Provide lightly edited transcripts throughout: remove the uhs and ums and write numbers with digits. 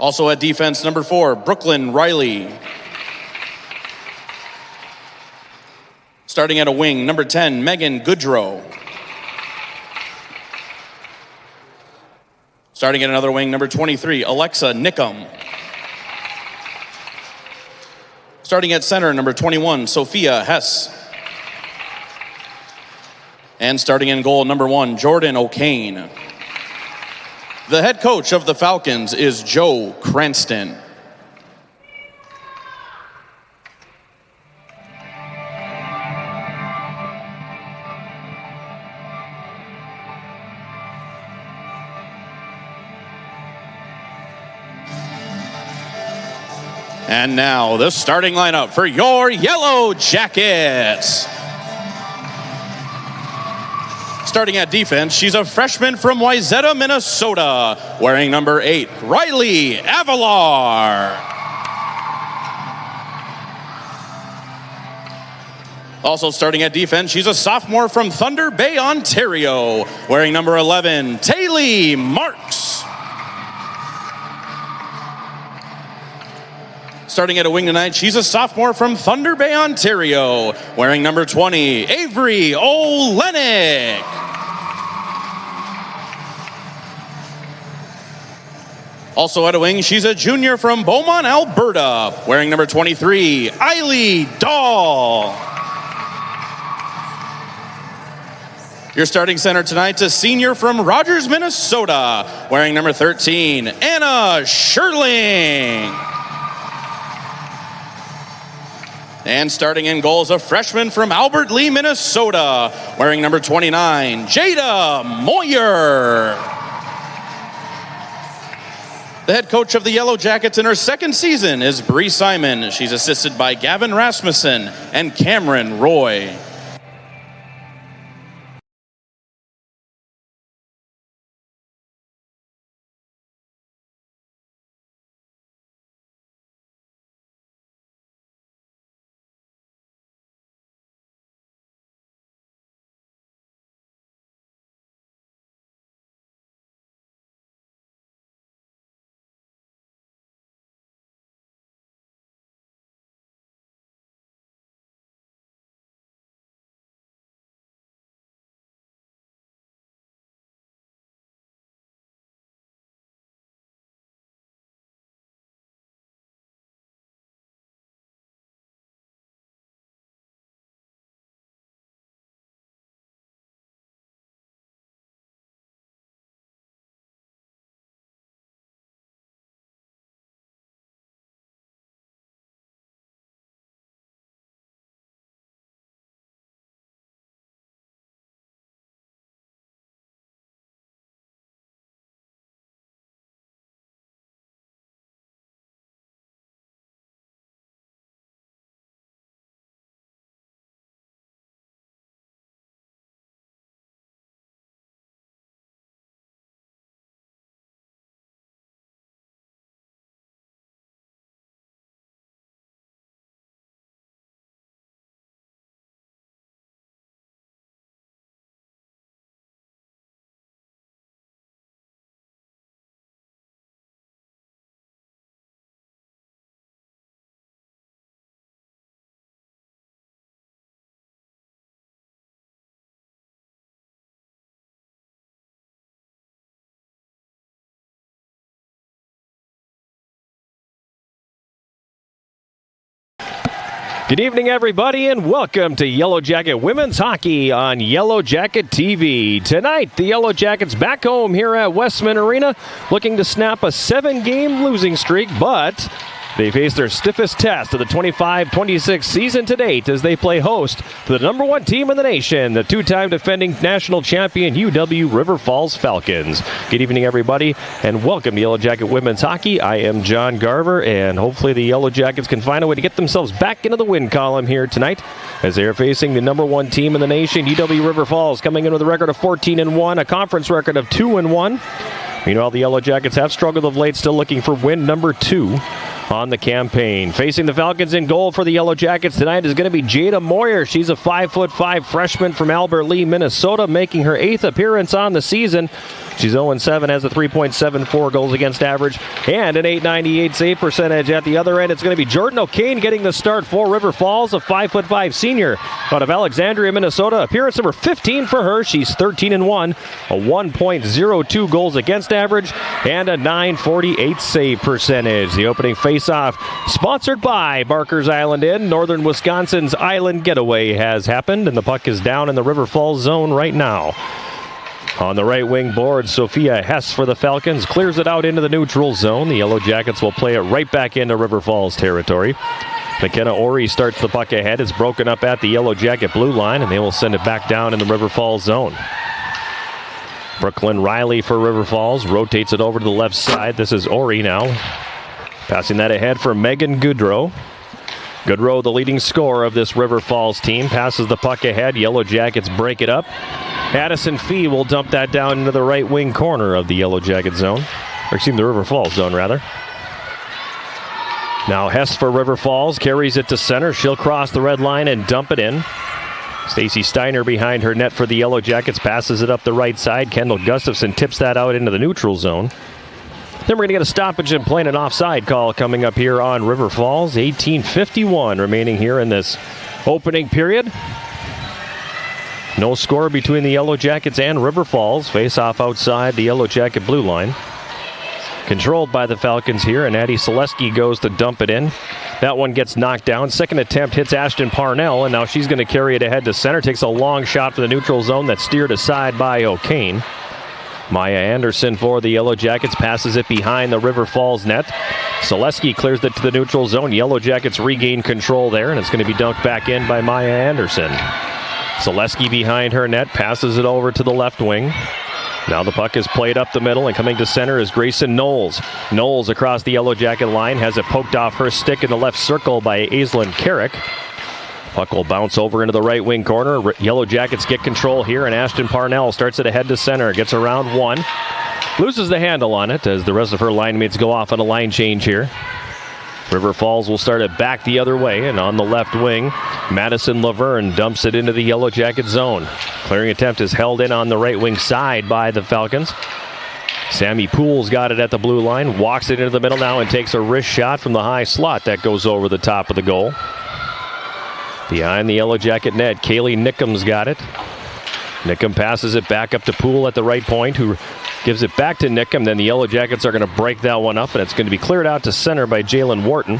Also at defense, number 4, Brooklyn Riley. Starting at a wing, number 10, Megan Goodrow. Starting at another wing, number 23, Alexa Nickum. Starting at center, number 21, Sophia Hess. And starting in goal, number 1, Jordan O'Kane. The head coach of the Falcons is Joe Cranston. And now the starting lineup for your Yellow Jackets. Starting at defense, she's a freshman from Wayzata, Minnesota, wearing number 8, Riley Avalar. Also starting at defense, she's a sophomore from Thunder Bay, Ontario, wearing number 11, Taylor Marks. Starting at a wing tonight, she's a sophomore from Thunder Bay, Ontario, wearing number 20, Avery Olenek. Also at a wing, she's a junior from Beaumont, Alberta, wearing number 23, Eiley Dahl. Your starting center tonight's a senior from Rogers, Minnesota, wearing number 13, Anna Sherling. And starting in goal is a freshman from Albert Lee, Minnesota, wearing number 29, Jada Moyer. The head coach of the Yellow Jackets in her second season is Bree Simon. She's assisted by Gavin Rasmussen and Cameron Roy. Good evening, everybody, and welcome to Yellow Jacket Women's Hockey on Yellow Jacket TV. Tonight, the Yellow Jackets back home here at Westman Arena, looking to snap a 7-game losing streak, but they face their stiffest test of the 25-26 season to date as they play host to the number 1 team in the nation, the 2-time defending national champion UW River Falls Falcons. Good evening, everybody, and welcome to Yellow Jacket Women's Hockey. I am John Garver, and hopefully the Yellow Jackets can find a way to get themselves back into the win column here tonight as they are facing the number 1 team in the nation, UW River Falls, coming in with a record of 14-1, a conference record of 2-1. Meanwhile, the Yellow Jackets have struggled of late, still looking for win number 2 on the campaign. Facing the Falcons in goal for the Yellow Jackets tonight is going to be Jada Moyer. She's a 5'5" freshman from Albert Lea, Minnesota, making her 8th appearance on the season. She's 0-7, has a 3.74 goals against average and an .898 save percentage. At the other end, it's going to be Jordan O'Kane getting the start for River Falls, a 5'5" senior out of Alexandria, Minnesota. Appearance number 15 for her. She's 13-1, a 1.02 goals against average and a .948 save percentage. The opening face-off sponsored by Barker's Island Inn. Northern Wisconsin's Island Getaway has happened, and the puck is down in the River Falls zone right now. On the right wing board, Sophia Hess for the Falcons clears it out into the neutral zone. The Yellow Jackets will play it right back into River Falls territory. McKenna Ori starts the puck ahead. It's broken up at the Yellow Jacket blue line, and they will send it back down in the River Falls zone. Brooklyn Riley for River Falls rotates it over to the left side. This is Ori now. Passing that ahead for Megan Goodrow. Goodrow, the leading scorer of this River Falls team, passes the puck ahead. Yellow Jackets break it up. Addison Fee will dump that down into the right wing corner of the Yellow Jacket zone. Or excuse me, the River Falls zone, rather. Now Hess for River Falls carries it to center. She'll cross the red line and dump it in. Stacy Steiner behind her net for the Yellow Jackets passes it up the right side. Kendall Gustafson tips that out into the neutral zone. Then we're going to get a stoppage and play an offside call coming up here on River Falls. 18:51 remaining here in this opening period. No score between the Yellow Jackets and River Falls. Face off outside the Yellow Jacket blue line. Controlled by the Falcons here, and Addie Selesky goes to dump it in. That one gets knocked down. Second attempt hits Ashton Parnell, and now she's going to carry it ahead to center. Takes a long shot for the neutral zone that's steered aside by O'Kane. Maya Anderson for the Yellow Jackets passes it behind the River Falls net. Selesky clears it to the neutral zone. Yellow Jackets regain control there, and it's going to be dunked back in by Maya Anderson. Selesky behind her net, passes it over to the left wing. Now the puck is played up the middle, and coming to center is Grayson Knowles. Knowles across the Yellow Jacket line has it poked off her stick in the left circle by Aislinn Carrick. Puck will bounce over into the right wing corner. Yellow Jackets get control here, and Ashton Parnell starts it ahead to center. Gets around one. Loses the handle on it as the rest of her line mates go off on a line change here. River Falls will start it back the other way, and on the left wing, Madison Laverne dumps it into the Yellow Jacket zone. Clearing attempt is held in on the right wing side by the Falcons. Sammy Poole's got it at the blue line, walks it into the middle now and takes a wrist shot from the high slot that goes over the top of the goal. Behind the Yellow Jacket net, Kaylee Nickham's got it. Nickham passes it back up to Poole at the right point, who gives it back to Nickham. Then the Yellow Jackets are going to break that one up, and it's going to be cleared out to center by Jalen Wharton.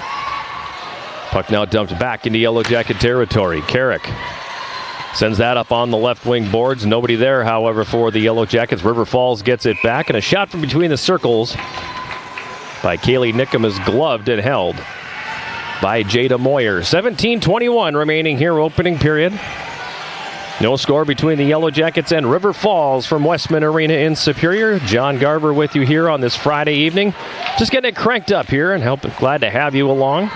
Puck now dumped back into Yellow Jacket territory. Carrick sends that up on the left wing boards. Nobody there, however, for the Yellow Jackets. River Falls gets it back, and a shot from between the circles by Kaylee Nickham is gloved and held by Jada Moyer. 17:21 remaining here, opening period. No score between the Yellow Jackets and River Falls from Westman Arena in Superior. John Garver with you here on this Friday evening. Just getting it cranked up here, and glad to have you along.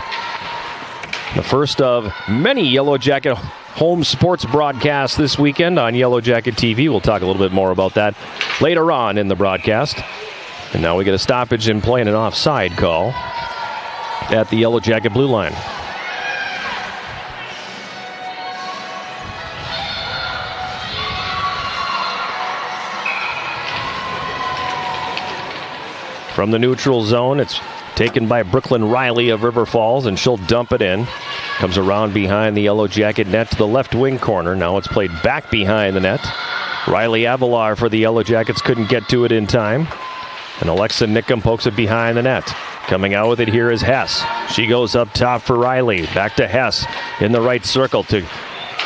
The first of many Yellow Jacket home sports broadcasts this weekend on Yellow Jacket TV. We'll talk a little bit more about that later on in the broadcast. And now we get a stoppage and play an offside call at the Yellow Jacket blue line. From the neutral zone, it's taken by Brooklyn Riley of River Falls, and she'll dump it in. Comes around behind the Yellow Jacket net to the left wing corner. Now it's played back behind the net. Riley Avalar for the Yellow Jackets couldn't get to it in time. And Alexa Nickham pokes it behind the net. Coming out with it here is Hess. She goes up top for Riley. Back to Hess in the right circle to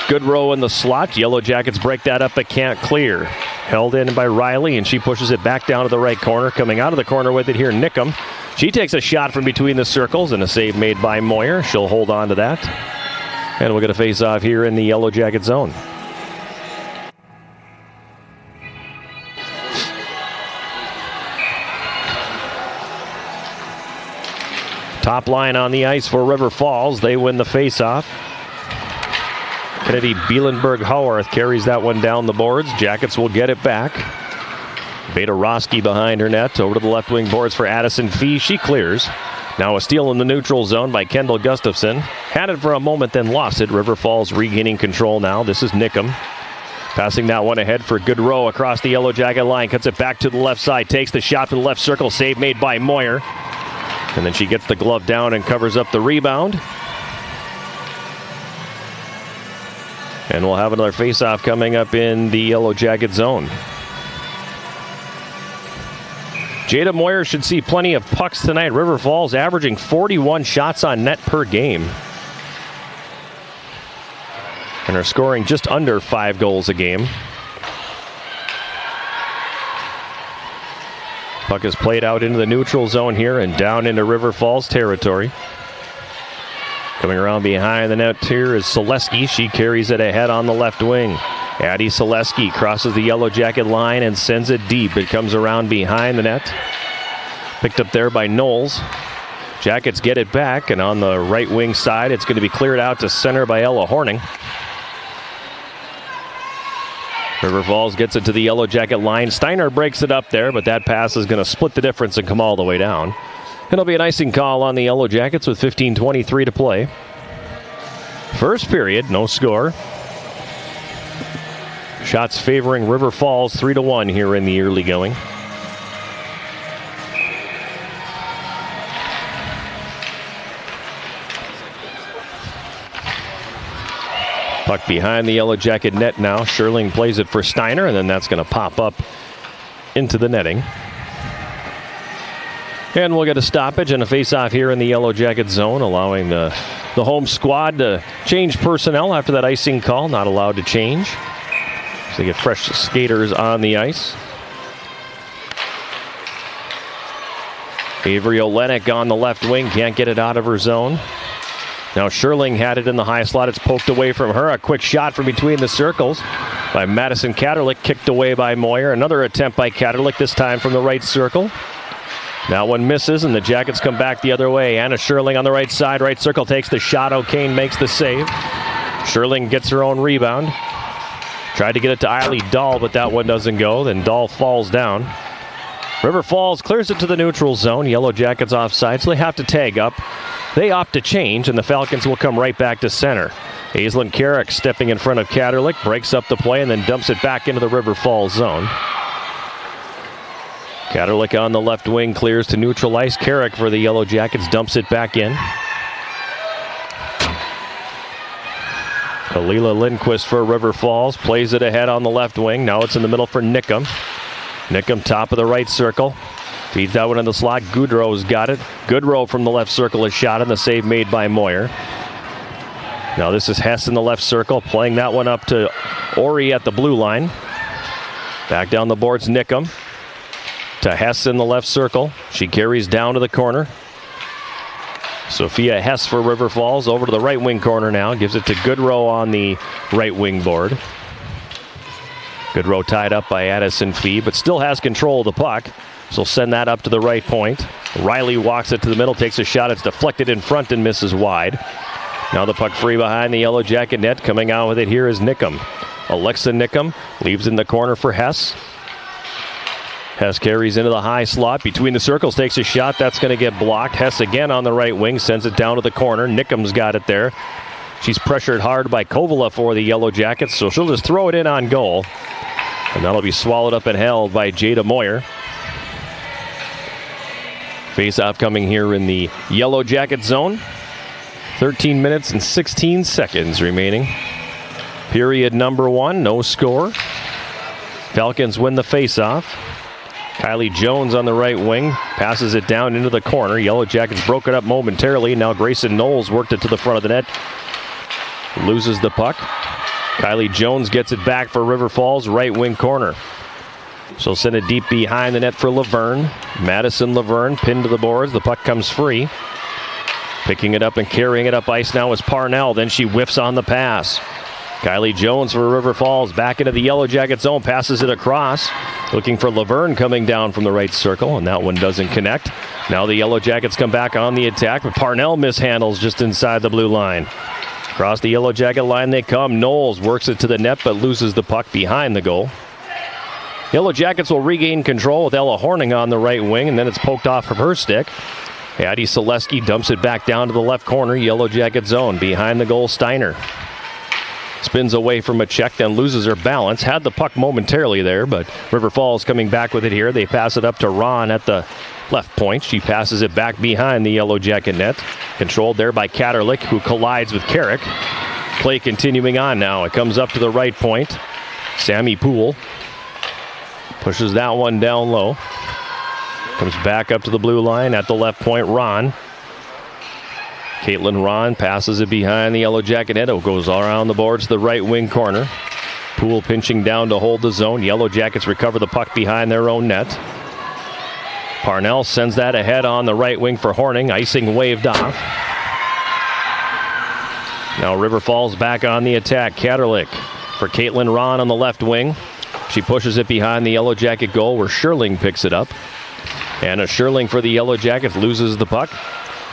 Goodrow in the slot. Yellow Jackets break that up but can't clear. Held in by Riley, and she pushes it back down to the right corner. Coming out of the corner with it here, Nickham. She takes a shot from between the circles, and a save made by Moyer. She'll hold on to that. And we'll get a face-off here in the Yellow Jacket zone. Top line on the ice for River Falls. They win the face-off. Kennedy Bielenberg-Howarth carries that one down the boards. Jackets will get it back. Veda Roski behind her net. Over to the left wing boards for Addison Fee. She clears. Now a steal in the neutral zone by Kendall Gustafson. Had it for a moment, then lost it. River Falls regaining control now. This is Nickum. Passing that one ahead for Goodrow across the Yellow Jacket line. Cuts it back to the left side. Takes the shot to the left circle. Save made by Moyer. And then she gets the glove down and covers up the rebound. And we'll have another face-off coming up in the Yellow Jacket zone. Jada Moyer should see plenty of pucks tonight. River Falls averaging 41 shots on net per game. And are scoring just under 5 goals a game. Puck is played out into the neutral zone here and down into River Falls territory. Coming around behind the net here is Selesky. She carries it ahead on the left wing. Addie Selesky crosses the Yellow Jacket line and sends it deep. It comes around behind the net. Picked up there by Knowles. Jackets get it back, and on the right wing side, it's going to be cleared out to center by Ella Horning. River Falls gets it to the Yellow Jacket line. Steiner breaks it up there, but that pass is going to split the difference and come all the way down. It'll be an icing call on the Yellow Jackets with 15:23 to play. First period, no score. Shots favoring River Falls 3-1 here in the early going. Puck behind the Yellow Jacket net now. Sherling plays it for Steiner, and then that's going to pop up into the netting. And we'll get a stoppage and a face-off here in the Yellow Jacket zone, allowing the home squad to change personnel after that icing call. Not allowed to change. So they get fresh skaters on the ice. Avery Olenek on the left wing. Can't get it out of her zone. Now Sherling had it in the high slot. It's poked away from her. A quick shot from between the circles by Madison Katerlich. Kicked away by Moyer. Another attempt by Katerlich, this time from the right circle. That one misses, and the Jackets come back the other way. Anna Sherling on the right side. Right circle takes the shot. O'Kane makes the save. Sherling gets her own rebound. Tried to get it to Eiley Dahl, but that one doesn't go. Then Dahl falls down. River Falls clears it to the neutral zone. Yellow Jackets offside, so they have to tag up. They opt to change, and the Falcons will come right back to center. Aislinn Carrick stepping in front of Katerlich, breaks up the play, and then dumps it back into the River Falls zone. Katerlich on the left wing clears to neutral ice. Carrick for the Yellow Jackets dumps it back in. Kalila Lindquist for River Falls plays it ahead on the left wing. Now it's in the middle for Nickum. Nickum top of the right circle. Feeds that one in the slot. Goodrow's got it. Goodrow from the left circle is shot, and the save made by Moyer. Now this is Hess in the left circle, playing that one up to Ori at the blue line. Back down the boards, Nickum. To Hess in the left circle. She carries down to the corner. Sophia Hess for River Falls over to the right wing corner now. Gives it to Goodrow on the right wing board. Goodrow tied up by Addison Fee, but still has control of the puck. So send that up to the right point. Riley walks it to the middle, takes a shot. It's deflected in front and misses wide. Now the puck free behind the Yellow Jacket net. Coming out with it here is Nickum. Alexa Nickum leaves in the corner for Hess. Hess carries into the high slot. Between the circles, takes a shot. That's going to get blocked. Hess again on the right wing, sends it down to the corner. Nickum's got it there. She's pressured hard by Kovala for the Yellow Jackets, so she'll just throw it in on goal. And that'll be swallowed up and held by Jada Moyer. Face-off coming here in the Yellow Jacket zone. 13 minutes and 16 seconds remaining. Period number 1, no score. Falcons win the face-off. Kylie Jones on the right wing, passes it down into the corner. Yellow Jackets broke it up momentarily. Now Grayson Knowles worked it to the front of the net. Loses the puck. Kylie Jones gets it back for River Falls, right wing corner. So send it deep behind the net for Laverne. Madison Laverne pinned to the boards. The puck comes free. Picking it up and carrying it up ice now is Parnell. Then she whiffs on the pass. Kylie Jones for River Falls back into the Yellow Jacket zone. Passes it across. Looking for Laverne coming down from the right circle, and that one doesn't connect. Now the Yellow Jackets come back on the attack, but Parnell mishandles just inside the blue line. Across the Yellow Jacket line they come. Knowles works it to the net, but loses the puck behind the goal. Yellow Jackets will regain control with Ella Horning on the right wing, and then it's poked off of her stick. Addie Selesky dumps it back down to the left corner, Yellow Jacket zone. Behind the goal, Steiner. Spins away from a check, then loses her balance. Had the puck momentarily there, but River Falls coming back with it here. They pass it up to Ron at the left point. She passes it back behind the Yellow Jacket net. Controlled there by Katerlik, who collides with Carrick. Play continuing on now. It comes up to the right point. Sammy Poole pushes that one down low. Comes back up to the blue line at the left point. Ron. Caitlin Ron passes it behind the Yellow Jacket net. It goes all around the boards to the right wing corner. Poole pinching down to hold the zone. Yellow Jackets recover the puck behind their own net. Parnell sends that ahead on the right wing for Horning. Icing waved off. Now River Falls back on the attack. Katerlik for Caitlin Ron on the left wing. She pushes it behind the Yellow Jacket goal where Scherling picks it up. Anna Scherling for the Yellow Jackets loses the puck.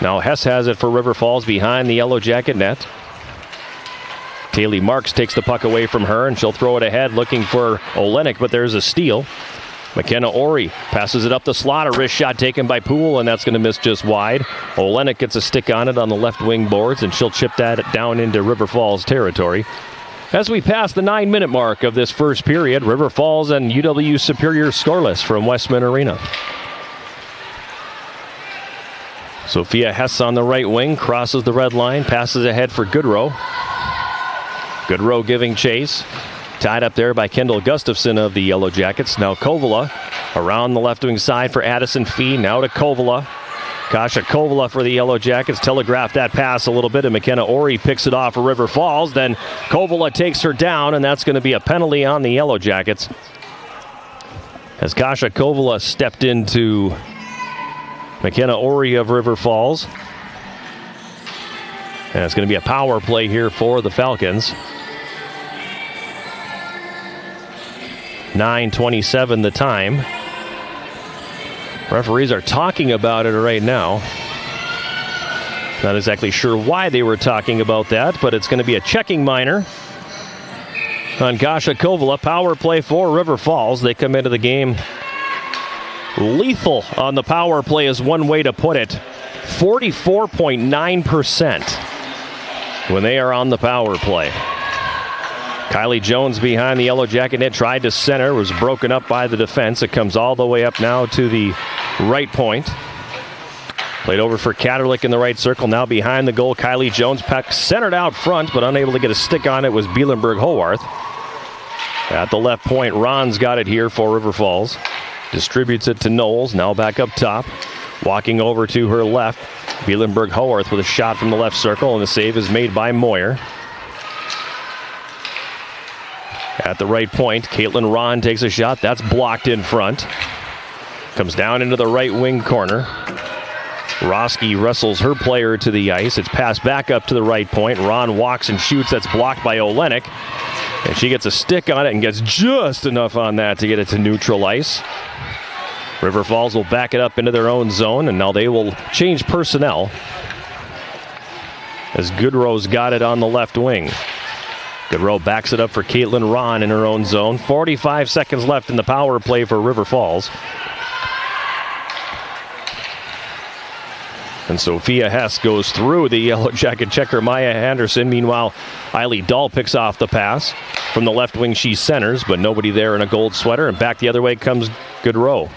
Now Hess has it for River Falls behind the Yellow Jacket net. Kaylee Marks takes the puck away from her, and she'll throw it ahead looking for Olenek, but there's a steal. McKenna Ori passes it up the slot. A wrist shot taken by Poole, and that's going to miss just wide. Olenek gets a stick on it on the left wing boards, and she'll chip that down into River Falls territory. As we pass the 9-minute mark of this first period, River Falls and UW Superior scoreless from Westman Arena. Sophia Hess on the right wing, crosses the red line, passes ahead for Goodrow. Goodrow giving chase. Tied up there by Kendall Gustafson of the Yellow Jackets. Now Kovala around the left wing side for Addison Fee. Now to Kovala. Kasha Kovala for the Yellow Jackets. Telegraphed that pass a little bit, and McKenna Ori picks it off for River Falls. Then Kovala takes her down, and that's going to be a penalty on the Yellow Jackets. As Kasha Kovala stepped into McKenna Ori of River Falls. And it's going to be a power play here for the Falcons. 9:27 the time. Referees are talking about it right now. Not exactly sure why they were talking about that, but it's going to be a checking minor on Kasha Kovala. Power play for River Falls. They come into the game lethal on the power play is one way to put it. 44.9% when they are on the power play. Kylie Jones behind the Yellow Jacket net, tried to center, was broken up by the defense. It comes all the way up now to the right point. Played over for Katerlik in the right circle. Now behind the goal, Kylie Jones. Puck centered out front, but unable to get a stick on it was Bielenberg Howarth. At the left point, Ron's got it here for River Falls. Distributes it to Knowles, now back up top. Walking over to her left, Bielenberg Howarth with a shot from the left circle, and the save is made by Moyer. At the right point, Caitlin Ron takes a shot. That's blocked in front. Comes down into the right wing corner. Roski wrestles her player to the ice. It's passed back up to the right point. Ron walks and shoots. That's blocked by Olenek. And she gets a stick on it and gets just enough on that to get it to neutral ice. River Falls will back it up into their own zone, and now they will change personnel as Goodrow's got it on the left wing. Goodrow backs it up for Caitlin Ron in her own zone. 45 seconds left in the power play for River Falls. And Sophia Hess goes through the Yellow Jacket checker Maya Anderson. Meanwhile, Eiley Dahl picks off the pass. From the left wing, she centers, but nobody there in a gold sweater. And back the other way comes Goodrow.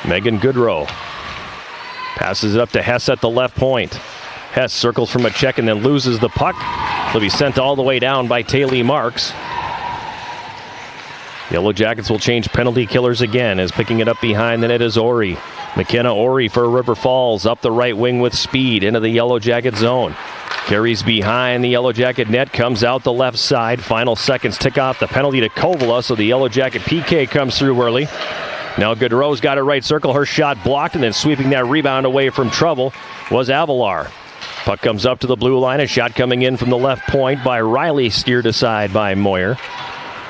Megan Goodrow passes it up to Hess at the left point. Hess circles from a check and then loses the puck. It'll be sent all the way down by Taylor Marks. Yellow Jackets will change penalty killers again as picking it up behind the net is Ori. McKenna Ori for River Falls up the right wing with speed into the Yellow Jacket zone. Carries behind the Yellow Jacket net, comes out the left side. Final seconds tick off the penalty to Kovala, so the Yellow Jacket PK comes through early. Now Goodrow's got a right circle, her shot blocked, and then sweeping that rebound away from trouble was Avalar. Puck comes up to the blue line, a shot coming in from the left point by Riley, steered aside by Moyer.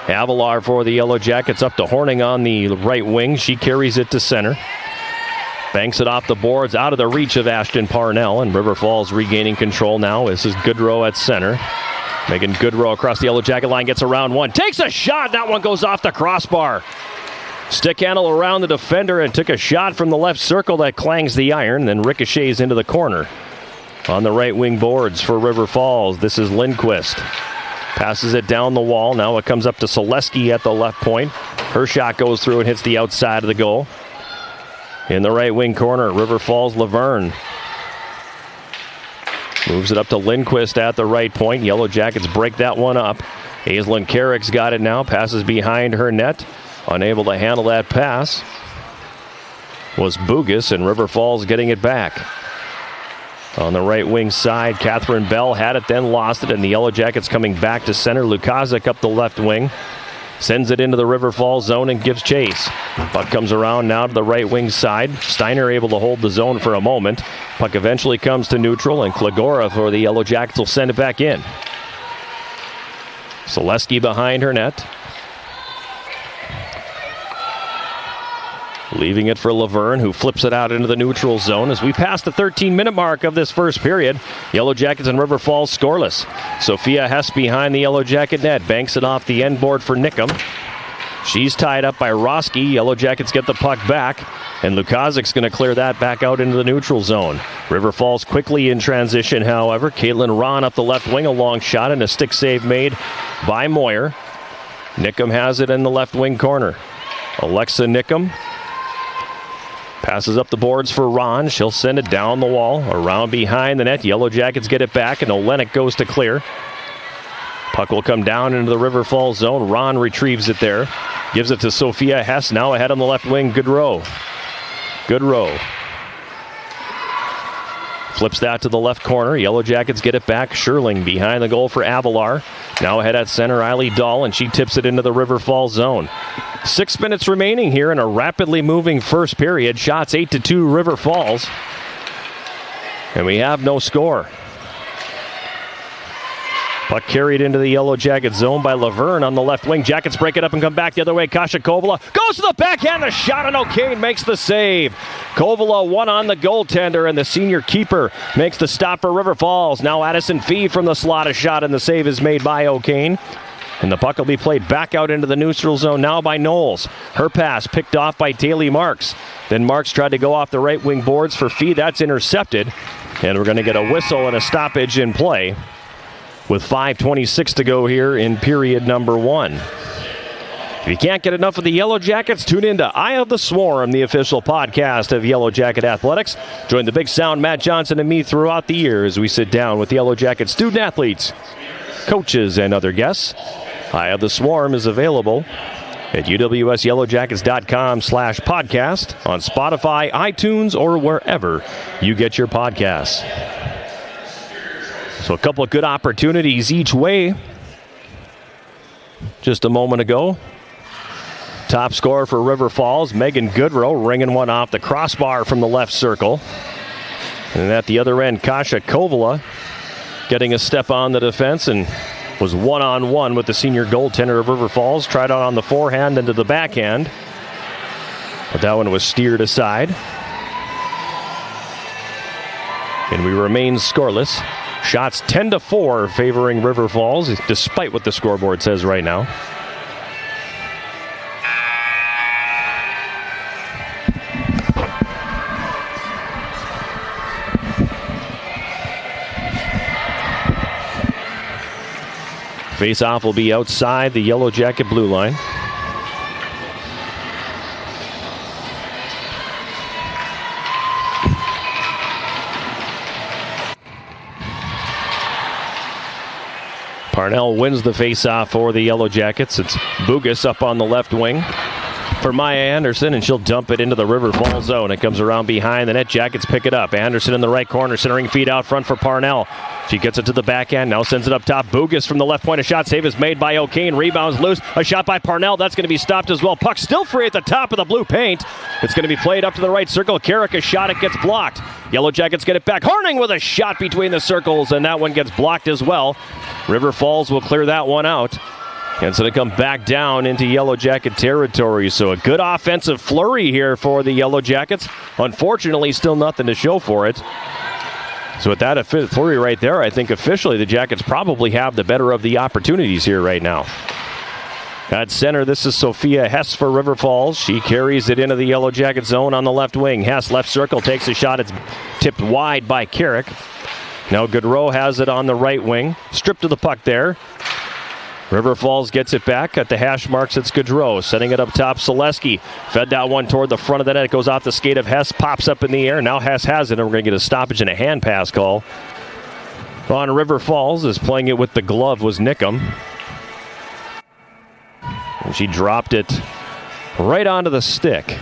Avalar for the Yellow Jackets up to Horning on the right wing. She carries it to center. Banks it off the boards, out of the reach of Ashton Parnell, and River Falls regaining control now. This is Goodrow at center. Megan Goodrow across the Yellow Jacket line, gets around one, takes a shot. That one goes off the crossbar. Stick handle around the defender and took a shot from the left circle that clangs the iron, then ricochets into the corner. On the right wing boards for River Falls, this is Lindquist. Passes it down the wall. Now it comes up to Selesky at the left point. Her shot goes through and hits the outside of the goal. In the right wing corner, River Falls Laverne. Moves it up to Lindquist at the right point. Yellow Jackets break that one up. Aislinn Carrick's got it now. Passes behind her net. Unable to handle that pass was Bugas, and River Falls getting it back. On the right wing side, Catherine Bell had it, then lost it, and the Yellow Jackets coming back to center. Lukazik up the left wing. Sends it into the River Falls zone and gives chase. Puck comes around now to the right wing side. Steiner able to hold the zone for a moment. Puck eventually comes to neutral, and Klagora for the Yellow Jackets will send it back in. Selesky behind her net. Leaving it for Laverne, who flips it out into the neutral zone as we pass the 13-minute mark of this first period. Yellow Jackets and River Falls scoreless. Sophia Hess behind the Yellow Jacket net. Banks it off the end board for Nickum. She's tied up by Roski. Yellow Jackets get the puck back, and Lukazik's going to clear that back out into the neutral zone. River Falls quickly in transition, however. Caitlin Ron up the left wing, a long shot, and a stick save made by Moyer. Nickum has it in the left wing corner. Alexa Nickum passes up the boards for Ron. She'll send it down the wall, around behind the net. Yellow Jackets get it back, and Olenek goes to clear. Puck will come down into the River Falls zone. Ron retrieves it there. Gives it to Sophia Hess. Now ahead on the left wing, Goodrow. Flips that to the left corner. Yellow Jackets get it back. Sherling behind the goal for Avalar. Now ahead at center, Eiley Dahl, and she tips it into the River Falls zone. 6 minutes remaining here in a rapidly moving first period. Shots 8-2 River Falls. And we have no score. Puck carried into the Yellow Jacket zone by Laverne on the left wing. Jackets break it up and come back the other way. Kasha Kovala goes to the backhand. The shot, and O'Kane makes the save. Kovala one on the goaltender, and the senior keeper makes the stop for River Falls. Now Addison Fee from the slot, a shot, and the save is made by O'Kane. And the puck will be played back out into the neutral zone now by Knowles. Her pass picked off by Taylor Marks. Then Marks tried to go off the right wing boards for Fee. That's intercepted. And we're going to get a whistle and a stoppage in play with 5:26 to go here in period number one. If you can't get enough of the Yellow Jackets, tune in to Eye of the Swarm, the official podcast of Yellow Jacket Athletics. Join the big sound Matt Johnson and me throughout the year as we sit down with Yellow Jacket student athletes, coaches, and other guests. Eye of the Swarm is available at uwsyellowjackets.com/podcast, on Spotify, iTunes, or wherever you get your podcasts. So a couple of good opportunities each way. Just a moment ago, top scorer for River Falls, Megan Goodrow, ringing one off the crossbar from the left circle. And at the other end, Kasha Kovala getting a step on the defense and was one-on-one with the senior goaltender of River Falls. Tried out on the forehand into the backhand, but that one was steered aside. And we remain scoreless. Shots 10-4 favoring River Falls, despite what the scoreboard says right now. Face-off will be outside the Yellow Jacket blue line. Parnell wins the face-off for the Yellow Jackets. It's Bugas up on the left wing for Maya Anderson, and she'll dump it into the River Falls zone. It comes around behind the net. Jackets pick it up. Anderson in the right corner, centering feed out front for Parnell. She gets it to the backhand, now sends it up top. Bugas from the left point. A shot save is made by O'Kane. Rebounds loose. A shot by Parnell. That's going to be stopped as well. Puck still free at the top of the blue paint. It's going to be played up to the right circle. Carrick a shot. It gets blocked. Yellow Jackets get it back. Horning with a shot between the circles, and that one gets blocked as well. River Falls will clear that one out. And it's going to come back down into Yellow Jacket territory. So a good offensive flurry here for the Yellow Jackets. Unfortunately, still nothing to show for it. So with that flurry right there, I think officially the Jackets probably have the better of the opportunities here right now. At center, this is Sophia Hess for River Falls. She carries it into the Yellow Jacket zone on the left wing. Hess, left circle, takes a shot. It's tipped wide by Carrick. Now Goodrow has it on the right wing. Stripped to the puck there. River Falls gets it back at the hash marks. It's Goodrow setting it up top. Selesky fed that one toward the front of the net. It goes off the skate of Hess, pops up in the air. Now Hess has it, and we're going to get a stoppage and a hand pass call on River Falls. As playing it with the glove was Nickum. And she dropped it right onto the stick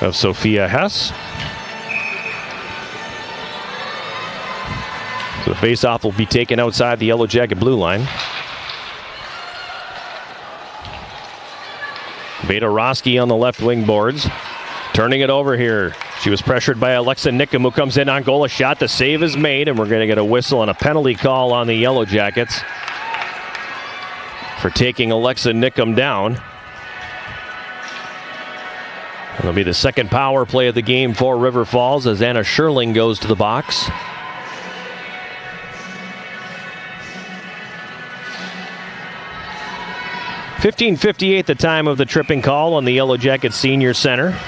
of Sophia Hess. So the faceoff will be taken outside the Yellow Jacket blue line. Veda Roski on the left wing boards. Turning it over here. She was pressured by Alexa Nickum, who comes in on goal. A shot. The save is made, and we're going to get a whistle and a penalty call on the Yellow Jackets for taking Alexa Nickum down. It'll be the second power play of the game for River Falls as Anna Sherling goes to the box. .58 the time of the tripping call on the Yellow Jacket Senior Center.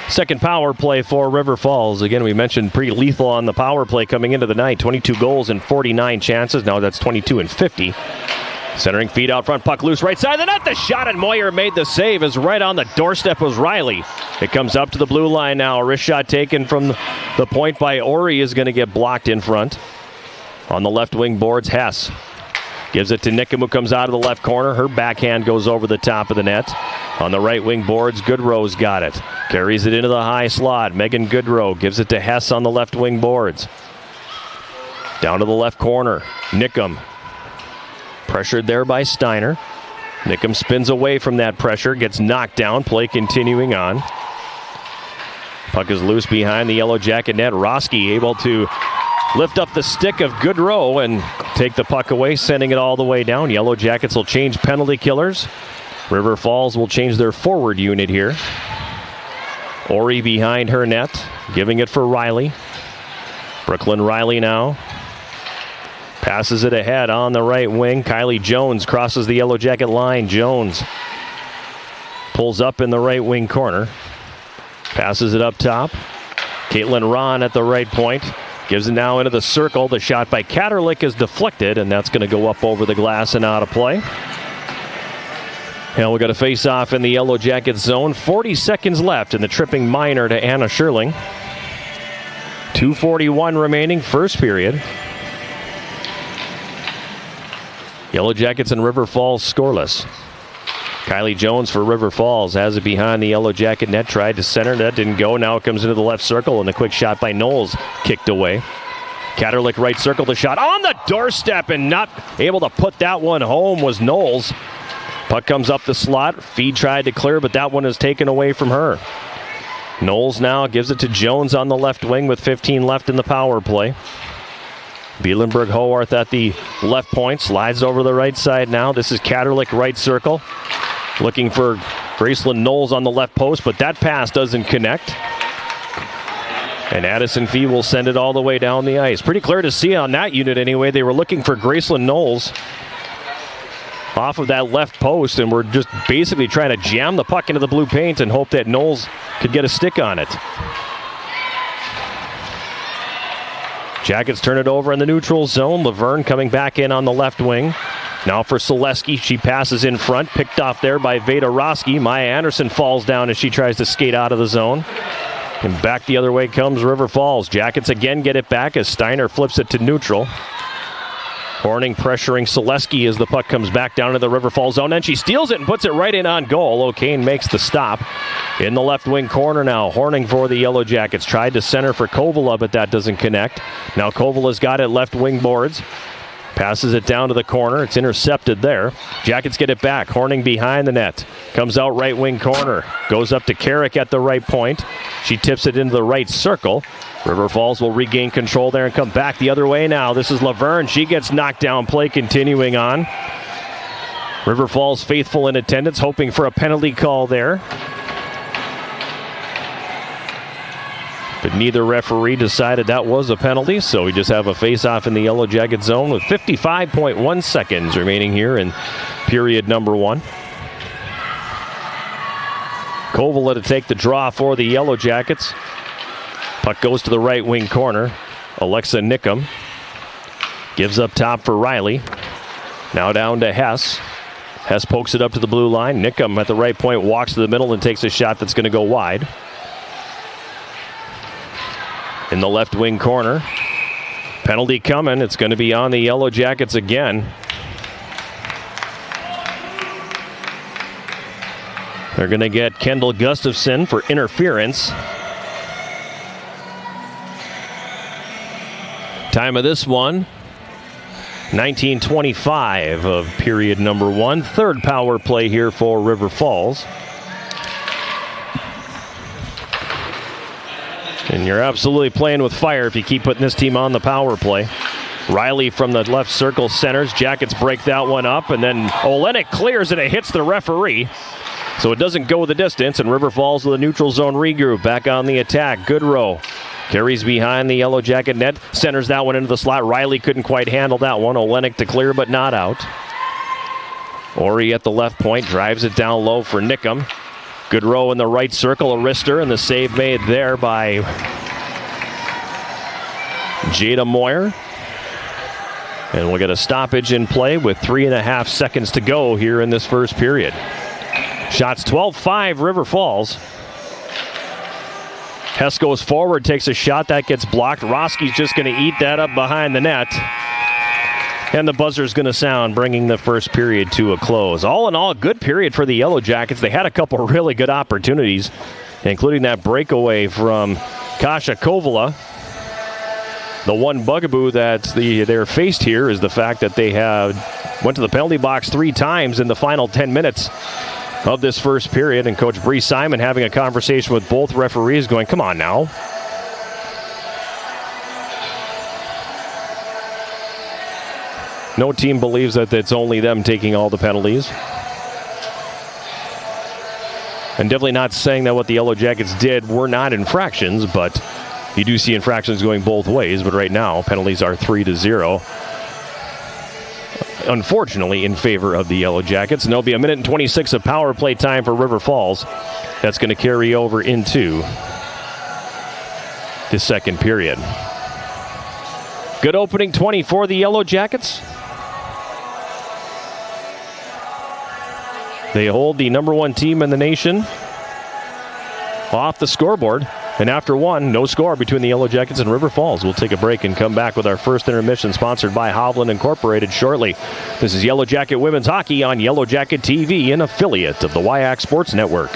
Second power play for River Falls. Again, we mentioned pretty lethal on the power play coming into the night. 22 goals and 49 chances. Now that's 22 and 50. Centering feed out front, puck loose right side of the net. The shot, and Moyer made the save. Is right on the doorstep was Riley. It comes up to the blue line now. A wrist shot taken from the point by Ori is going to get blocked in front. On the left wing boards, Hess gives it to Nickum, who comes out of the left corner. Her backhand goes over the top of the net. On the right wing boards, Goodrow's got it. Carries it into the high slot. Megan Goodrow gives it to Hess on the left wing boards. Down to the left corner, Nickum. Pressured there by Steiner. Nickum spins away from that pressure, gets knocked down. Play continuing on. Puck is loose behind the Yellow Jacket net. Roski able to lift up the stick of Goodrow and take the puck away, sending it all the way down. Yellow Jackets will change penalty killers. River Falls will change their forward unit here. Ori behind her net, giving it for Riley. Brooklyn Riley now passes it ahead on the right wing. Kylie Jones crosses the Yellow Jacket line. Jones pulls up in the right wing corner. Passes it up top. Caitlin Ron at the right point. Gives it now into the circle. The shot by Katerlik is deflected, and that's going to go up over the glass and out of play. And we got a face-off in the Yellow Jacket zone. 40 seconds left in the tripping minor to Anna Sherling. 2:41 remaining, first period. Yellow Jackets and River Falls scoreless. Kylie Jones for River Falls has it behind the Yellow Jacket net. Tried to center, that didn't go. Now it comes into the left circle, and the quick shot by Knowles kicked away. Katerlik right circle, the shot on the doorstep, and not able to put that one home was Knowles. Puck comes up the slot. Feed tried to clear, but that one is taken away from her. Knowles now gives it to Jones on the left wing with 15 left in the power play. Bielenberg Howarth at the left point, slides over the right side now. This is Katerlik right circle. Looking for Graceland Knowles on the left post, but that pass doesn't connect. And Addison Fee will send it all the way down the ice. Pretty clear to see on that unit anyway. They were looking for Graceland Knowles off of that left post, and we're just basically trying to jam the puck into the blue paint and hope that Knowles could get a stick on it. Jackets turn it over in the neutral zone. Laverne coming back in on the left wing. Now for Selesky. She passes in front. Picked off there by Veda Roski. Maya Anderson falls down as she tries to skate out of the zone. And back the other way comes River Falls. Jackets again get it back as Steiner flips it to neutral. Horning pressuring Selesky as the puck comes back down to the River Falls zone. And she steals it and puts it right in on goal. O'Kane makes the stop. In the left wing corner now. Horning for the Yellow Jackets. Tried to center for Kovala, but that doesn't connect. Now Kovala's got it left wing boards. Passes it down to the corner. It's intercepted there. Jackets get it back. Horning behind the net. Comes out right wing corner. Goes up to Carrick at the right point. She tips it into the right circle. River Falls will regain control there and come back the other way now. This is Laverne. She gets knocked down. Play continuing on. River Falls faithful in attendance, hoping for a penalty call there. But neither referee decided that was a penalty, so we just have a face-off in the Yellow Jacket zone with 55.1 seconds remaining here in period number 1. Kovala to take the draw for the Yellow Jackets. Puck goes to the right wing corner. Alexa Nickum gives up top for Riley. Now down to Hess. Hess pokes it up to the blue line. Nickum at the right point walks to the middle and takes a shot that's going to go wide. In the left wing corner. Penalty coming. It's going to be on the Yellow Jackets again. They're going to get Kendall Gustafson for interference. Time of this one, 19:25 of period number 1. Third power play here for River Falls. And you're absolutely playing with fire if you keep putting this team on the power play. Riley from the left circle centers. Jackets break that one up, and then Olenek clears and it hits the referee. So it doesn't go the distance, and River Falls with a neutral zone regroup. Back on the attack. Goodrow carries behind the Yellow Jacket net. Centers that one into the slot. Riley couldn't quite handle that one. Olenek to clear, but not out. Ori at the left point. Drives it down low for Nickum. Goodrow in the right circle. A wrister, and the save made there by Jada Moyer. And we'll get a stoppage in play with 3.5 seconds to go here in this first period. Shots 12-5 River Falls. Hess goes forward, takes a shot. That gets blocked. Roski's just going to eat that up behind the net. And the buzzer's going to sound, bringing the first period to a close. All in all, good period for the Yellow Jackets. They had a couple really good opportunities, including that breakaway from Kasia Kovala. The one bugaboo that they're faced here is the fact that they went to the penalty box 3 times in the final 10 minutes of this first period, and Coach Bree Simon having a conversation with both referees going, come on now. No team believes that it's only them taking all the penalties. And definitely not saying that what the Yellow Jackets did were not infractions, but you do see infractions going both ways. But right now, penalties are 3-0. Unfortunately, in favor of the Yellow Jackets. And there'll be 1 minute and 26 of power play time for River Falls. That's going to carry over into the second period. Good opening 20 for the Yellow Jackets. They hold the number 1 team in the nation off the scoreboard. And after one, no score between the Yellow Jackets and River Falls. We'll take a break and come back with our first intermission, sponsored by Hovland Incorporated shortly. This is Yellow Jacket Women's Hockey on Yellow Jacket TV, an affiliate of the WIAC Sports Network.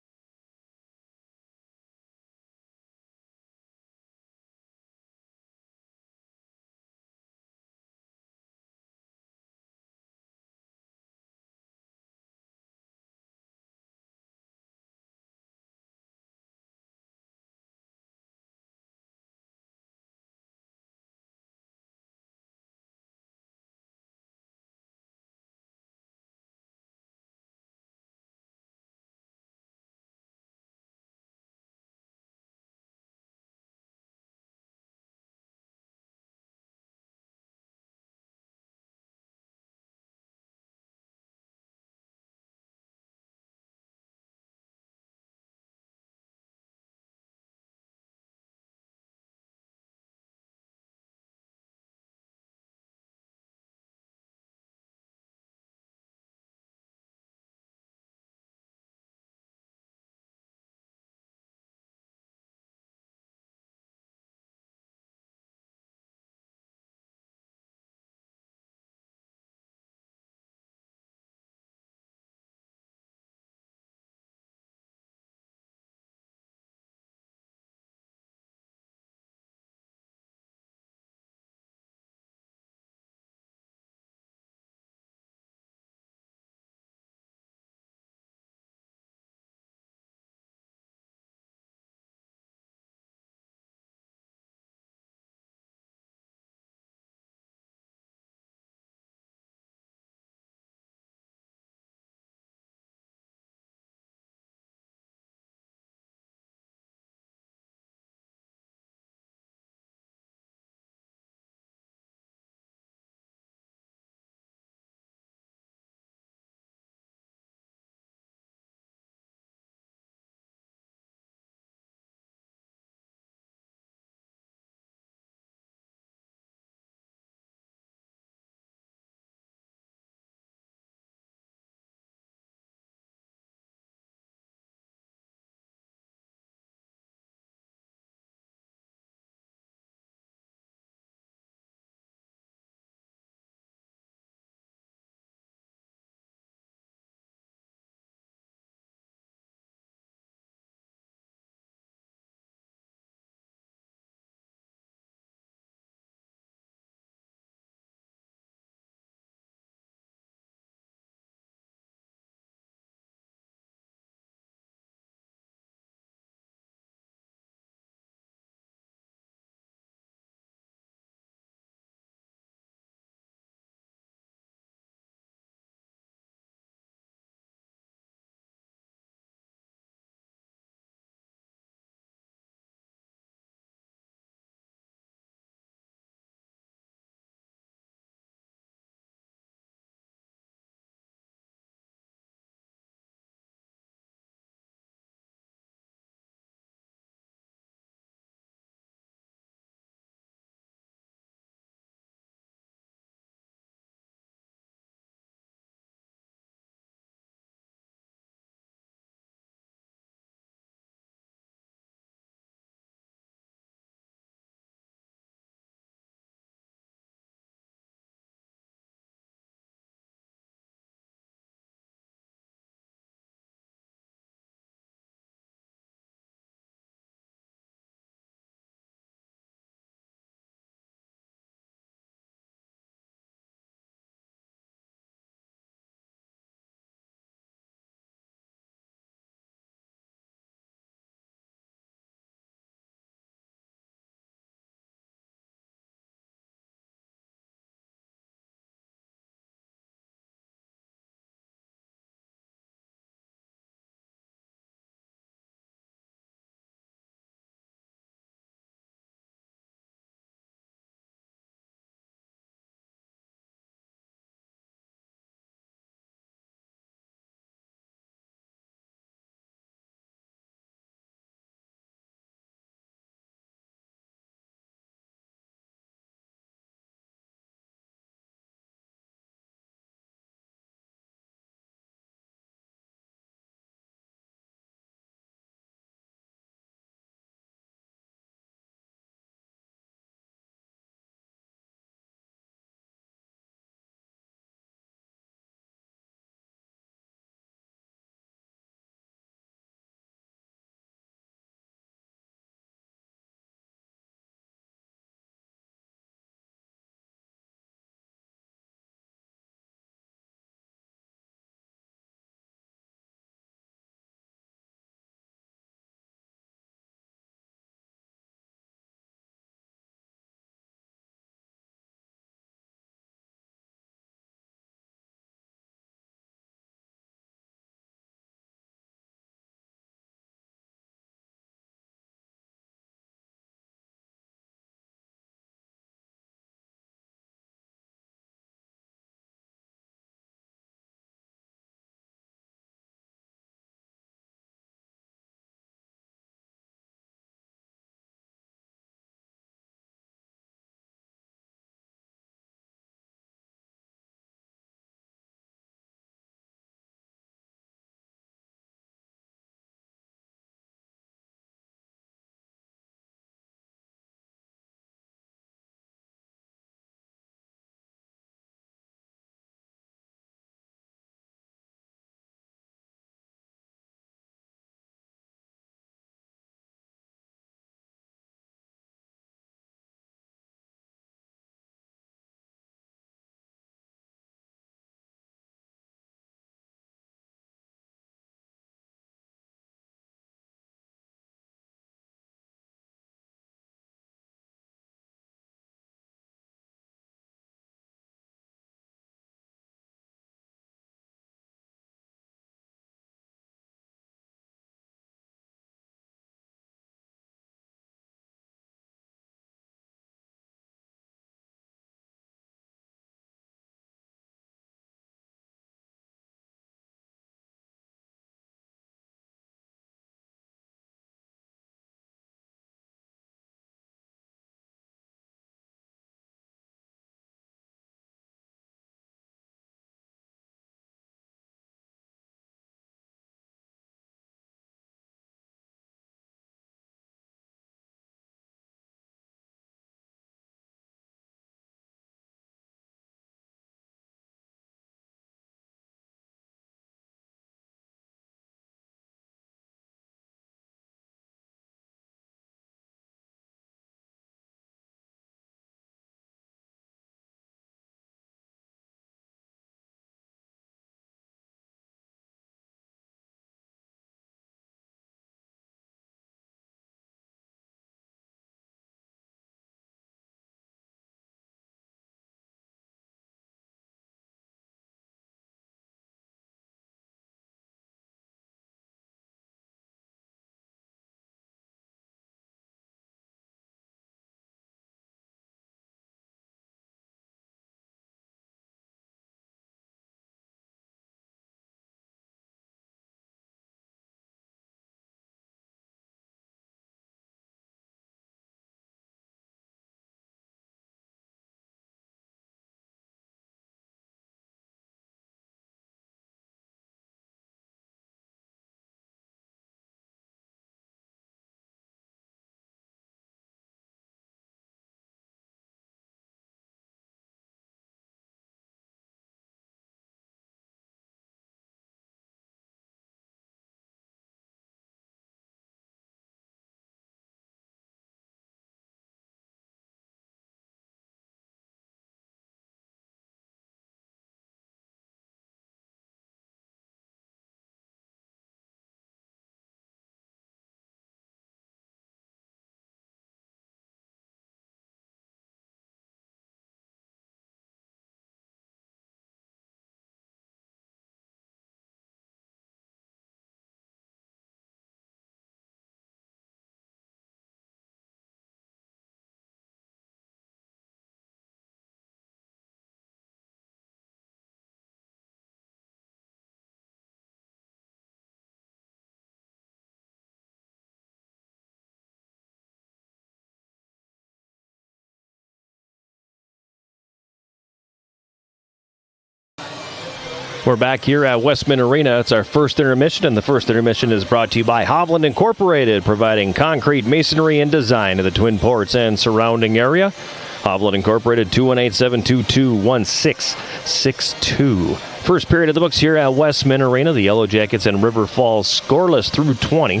We're back here at Westman Arena. It's our first intermission, and the first intermission is brought to you by Hovland Incorporated, providing concrete, masonry, and design to the Twin Ports and surrounding area. Hovland Incorporated, 218-722-1662. First period of the books here at Westman Arena. The Yellow Jackets and River Falls scoreless through 20.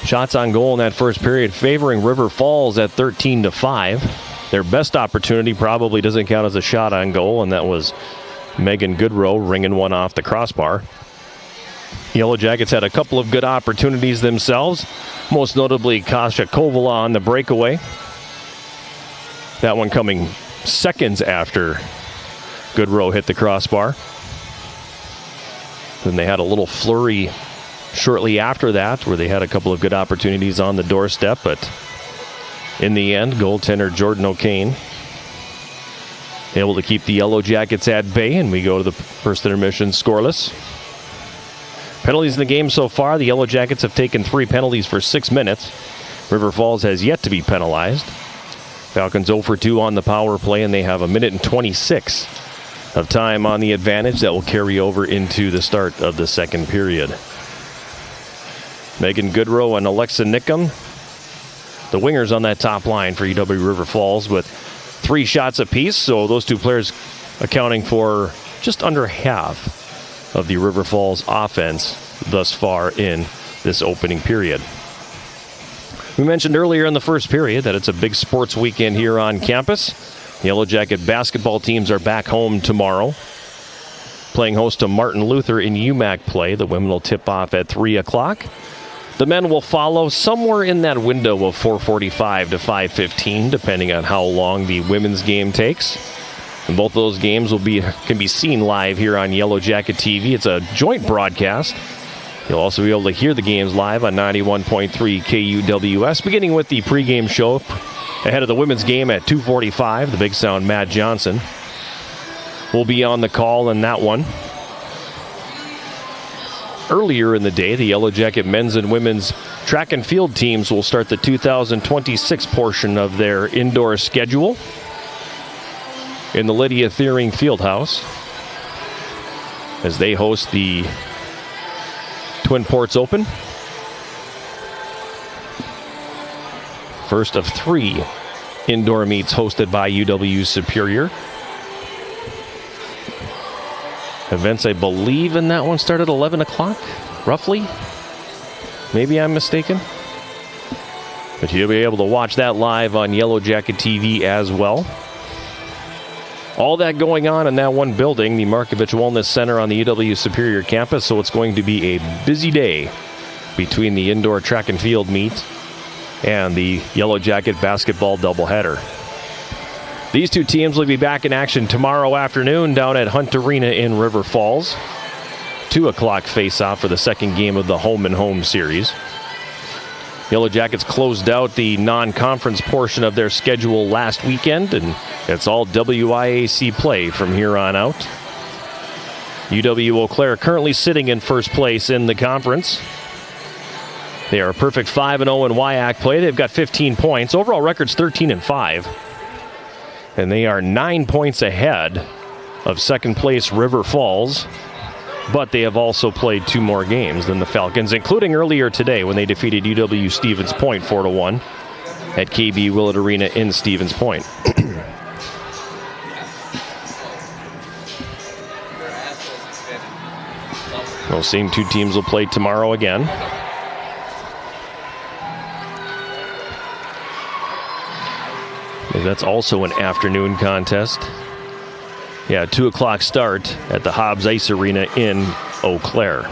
Shots on goal in that first period favoring River Falls at 13-5. Their best opportunity probably doesn't count as a shot on goal, and that was Megan Goodrow ringing one off the crossbar. Yellow Jackets had a couple of good opportunities themselves, most notably Kasia Kovala on the breakaway. That one coming seconds after Goodrow hit the crossbar. Then they had a little flurry shortly after that where they had a couple of good opportunities on the doorstep, but in the end, goaltender Jordan O'Kane able to keep the Yellow Jackets at bay, and we go to the first intermission scoreless. Penalties in the game so far, the Yellow Jackets have taken 3 penalties for 6 minutes. River Falls has yet to be penalized. Falcons 0 for 2 on the power play, and they have 1:26 of time on the advantage that will carry over into the start of the second period. Megan Goodrow and Alexa Nickum, the wingers on that top line for UW River Falls, with 3 shots apiece, so those 2 players accounting for just under half of the River Falls offense thus far in this opening period. We mentioned earlier in the first period that it's a big sports weekend here on campus. The Yellow Jacket basketball teams are back home tomorrow, playing host to Martin Luther in UMAC play. The women will tip off at 3 o'clock. The men will follow somewhere in that window of 4:45 to 5:15, depending on how long the women's game takes. And both of those games can be seen live here on Yellow Jacket TV. It's a joint broadcast. You'll also be able to hear the games live on 91.3 KUWS, beginning with the pregame show ahead of the women's game at 2:45. The Big Sound Matt Johnson will be on the call in that one. Earlier in the day, the Yellow Jacket men's and women's track and field teams will start the 2026 portion of their indoor schedule in the Lydia Thiering Fieldhouse as they host the Twin Ports Open. First of 3 indoor meets hosted by UW Superior. Events, I believe, in that one start at 11 o'clock, roughly. Maybe I'm mistaken. But you'll be able to watch that live on Yellow Jacket TV as well. All that going on in that one building, the Markovich Wellness Center on the UW Superior campus, so it's going to be a busy day between the indoor track and field meet and the Yellow Jacket basketball doubleheader. These 2 teams will be back in action tomorrow afternoon down at Hunt Arena in River Falls. 2 o'clock face-off for the second game of the home-and-home series. Yellow Jackets closed out the non-conference portion of their schedule last weekend, and it's all WIAC play from here on out. UW Eau Claire currently sitting in first place in the conference. They are a perfect 5-0 in WIAC play. They've got 15 points. Overall record's 13-5. And they are 9 points ahead of second place River Falls. But they have also played 2 more games than the Falcons, including earlier today when they defeated UW Stevens Point 4-1 at KB Willett Arena in Stevens Point. Those same 2 teams will play tomorrow again. That's also an afternoon contest. Yeah, 2 o'clock start at the Hobbs Ice Arena in Eau Claire.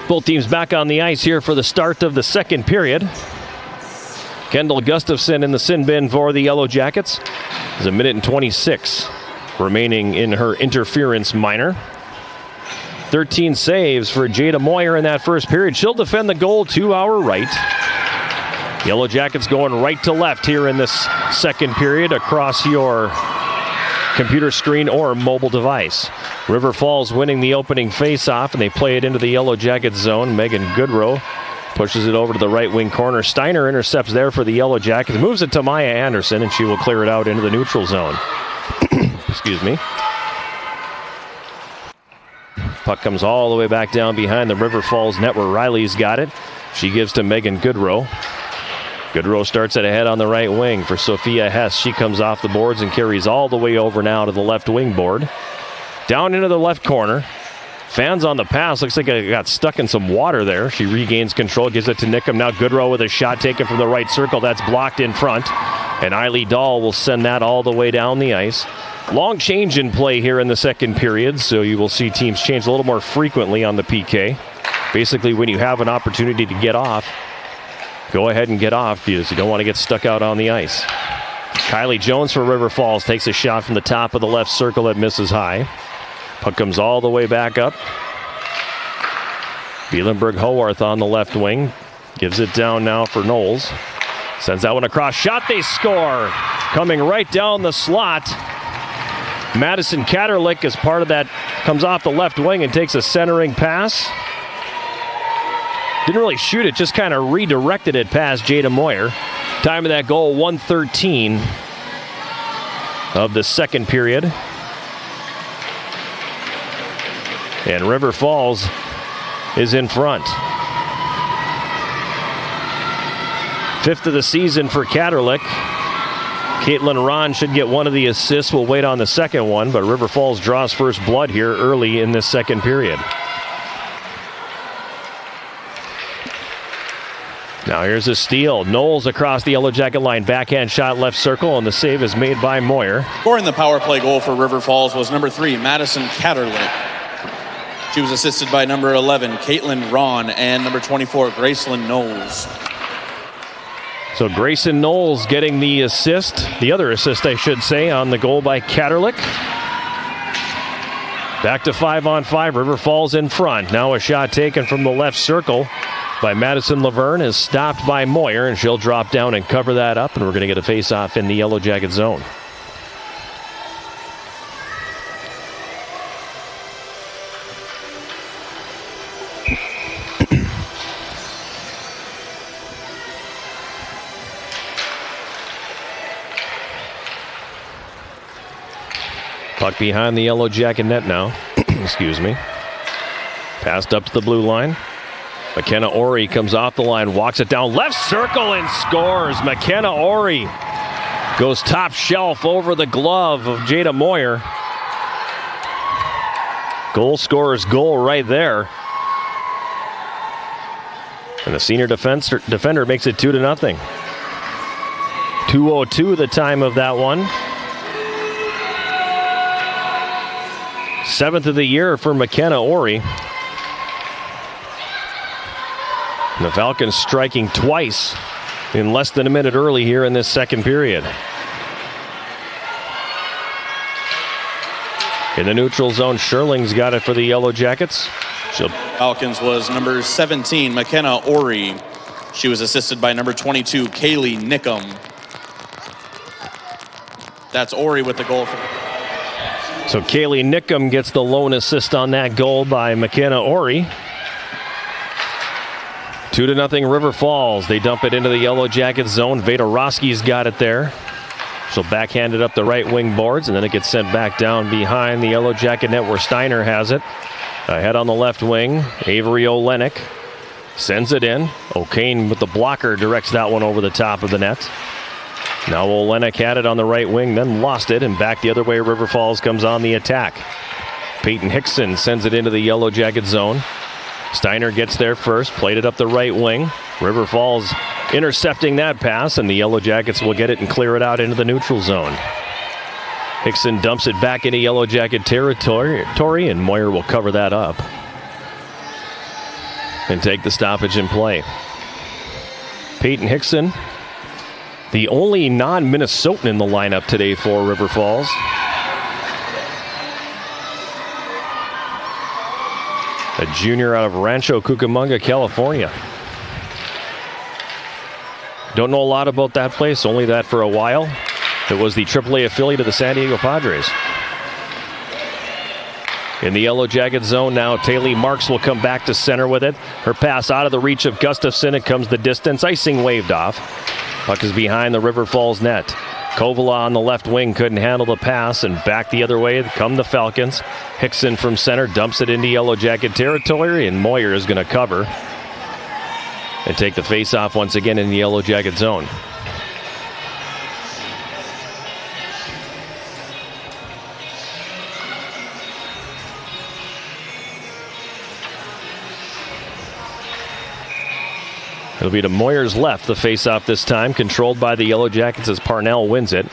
Both teams back on the ice here for the start of the second period. Kendall Gustafson in the sin bin for the Yellow Jackets. There's 1:26 remaining in her interference minor. 13 saves for Jada Moyer in that first period. She'll defend the goal to our right. Yellow Jackets going right to left here in this second period across your computer screen or mobile device. River Falls winning the opening face-off, and they play it into the Yellow Jackets zone. Megan Goodrow pushes it over to the right wing corner. Steiner intercepts there for the Yellow Jackets, moves it to Maya Anderson, and she will clear it out into the neutral zone. Excuse me. Puck comes all the way back down behind the River Falls net where Riley's got it. She gives to Megan Goodrow. Goodrow starts it ahead on the right wing for Sophia Hess. She comes off the boards and carries all the way over now to the left wing board. Down into the left corner. Fans on the pass. Looks like it got stuck in some water there. She regains control, gives it to Nickham. Now Goodrow with a shot taken from the right circle. That's blocked in front. And Eiley Dahl will send that all the way down the ice. Long change in play here in the second period, so you will see teams change a little more frequently on the PK. Basically, when you have an opportunity to get off, go ahead and get off because you don't want to get stuck out on the ice. Kylie Jones for River Falls takes a shot from the top of the left circle that misses high. Puck comes all the way back up. Bielenberg Howarth on the left wing. Gives it down now for Knowles. Sends that one across. Shot, they score. Coming right down the slot. Madison Katerlich as part of that comes off the left wing and takes a centering pass. Didn't really shoot it, just kind of redirected it past Jada Moyer. Time of that goal, 1:13 of the second period. And River Falls is in front. 5th of the season for Katerlich. Caitlin Ron should get one of the assists. We'll wait on the second one, but River Falls draws first blood here early in this second period. Now here's a steal. Knowles across the Yellow Jacket line. Backhand shot left circle, and the save is made by Moyer. Scoring the power play goal for River Falls was number 3, Madison Katerlich. She was assisted by number 11, Caitlin Ron, and number 24, Gracelyn Knowles. So Grayson Knowles getting the assist, the other assist I should say, on the goal by Katerlich. Back to 5-on-5, River Falls in front. Now a shot taken from the left circle by Madison Laverne is stopped by Moyer, and she'll drop down and cover that up, and we're going to get a face-off in the Yellow Jacket zone. Puck behind the Yellow Jacket net now. Excuse me. Passed up to the blue line. McKenna Ori comes off the line, walks it down left circle and scores. McKenna Ori goes top shelf over the glove of Jada Moyer. Goal scorer's goal right there. And the senior defender makes it 2-0. 2:02 the time of that one. 7th of the year for McKenna Ori. And the Falcons striking twice in less than a minute early here in this second period. In the neutral zone, Sherling's got it for the Yellow Jackets. Falcons was number 17, McKenna Ori. She was assisted by number 22, Kaylee Nickham. That's Ori with the goal. So Kaylee Nickham gets the lone assist on that goal by McKenna Ori. 2-0 River Falls. They dump it into the Yellow Jacket zone. Veda Roski's got it there. She'll backhand it up the right wing boards, and then it gets sent back down behind the Yellow Jacket net where Steiner has it. Ahead on the left wing, Avery Olenek sends it in. O'Kane with the blocker directs that one over the top of the net. Now Olenek had it on the right wing, then lost it, and back the other way River Falls comes on the attack. Peyton Hickson sends it into the Yellow Jacket zone. Steiner gets there first, played it up the right wing. River Falls intercepting that pass, and the Yellow Jackets will get it and clear it out into the neutral zone. Hickson dumps it back into Yellow Jacket territory, and Moyer will cover that up and take the stoppage in play. Peyton Hickson, the only non-Minnesotan in the lineup today for River Falls. A junior out of Rancho Cucamonga, California. Don't know a lot about that place, only that for a while. It was the AAA affiliate of the San Diego Padres. In the Yellow Jacket zone now, Taylor Marks will come back to center with it. Her pass out of the reach of Gustafson. It comes the distance. Icing waved off. Puck is behind the River Falls net. Kovala on the left wing couldn't handle the pass, and back the other way come the Falcons. Hickson from center dumps it into Yellow Jacket territory, and Moyer is going to cover and take the face-off once again in the Yellow Jacket zone. It'll be to Moyer's left, the face-off this time, controlled by the Yellow Jackets as Parnell wins it.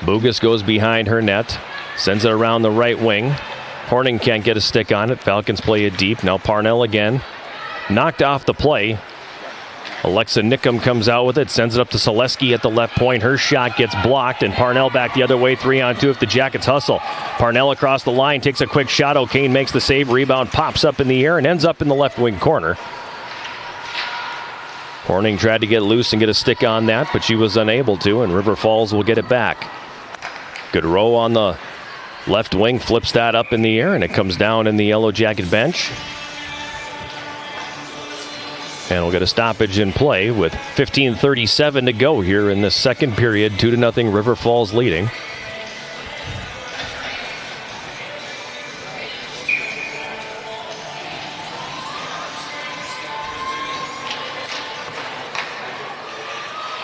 Bugas goes behind her net, sends it around the right wing. Horning can't get a stick on it. Falcons play it deep. Now Parnell again. Knocked off the play. Alexa Nickum comes out with it, sends it up to Selesky at the left point. Her shot gets blocked, and Parnell back the other way, 3-on-2 if the Jackets hustle. Parnell across the line, takes a quick shot. O'Kane makes the save. Rebound pops up in the air and ends up in the left wing corner. Horning tried to get loose and get a stick on that, but she was unable to, and River Falls will get it back. Goodrow on the left wing flips that up in the air, and it comes down in the Yellow Jacket bench. And we'll get a stoppage in play with 15:37 to go here in the second period. 2-0 River Falls leading.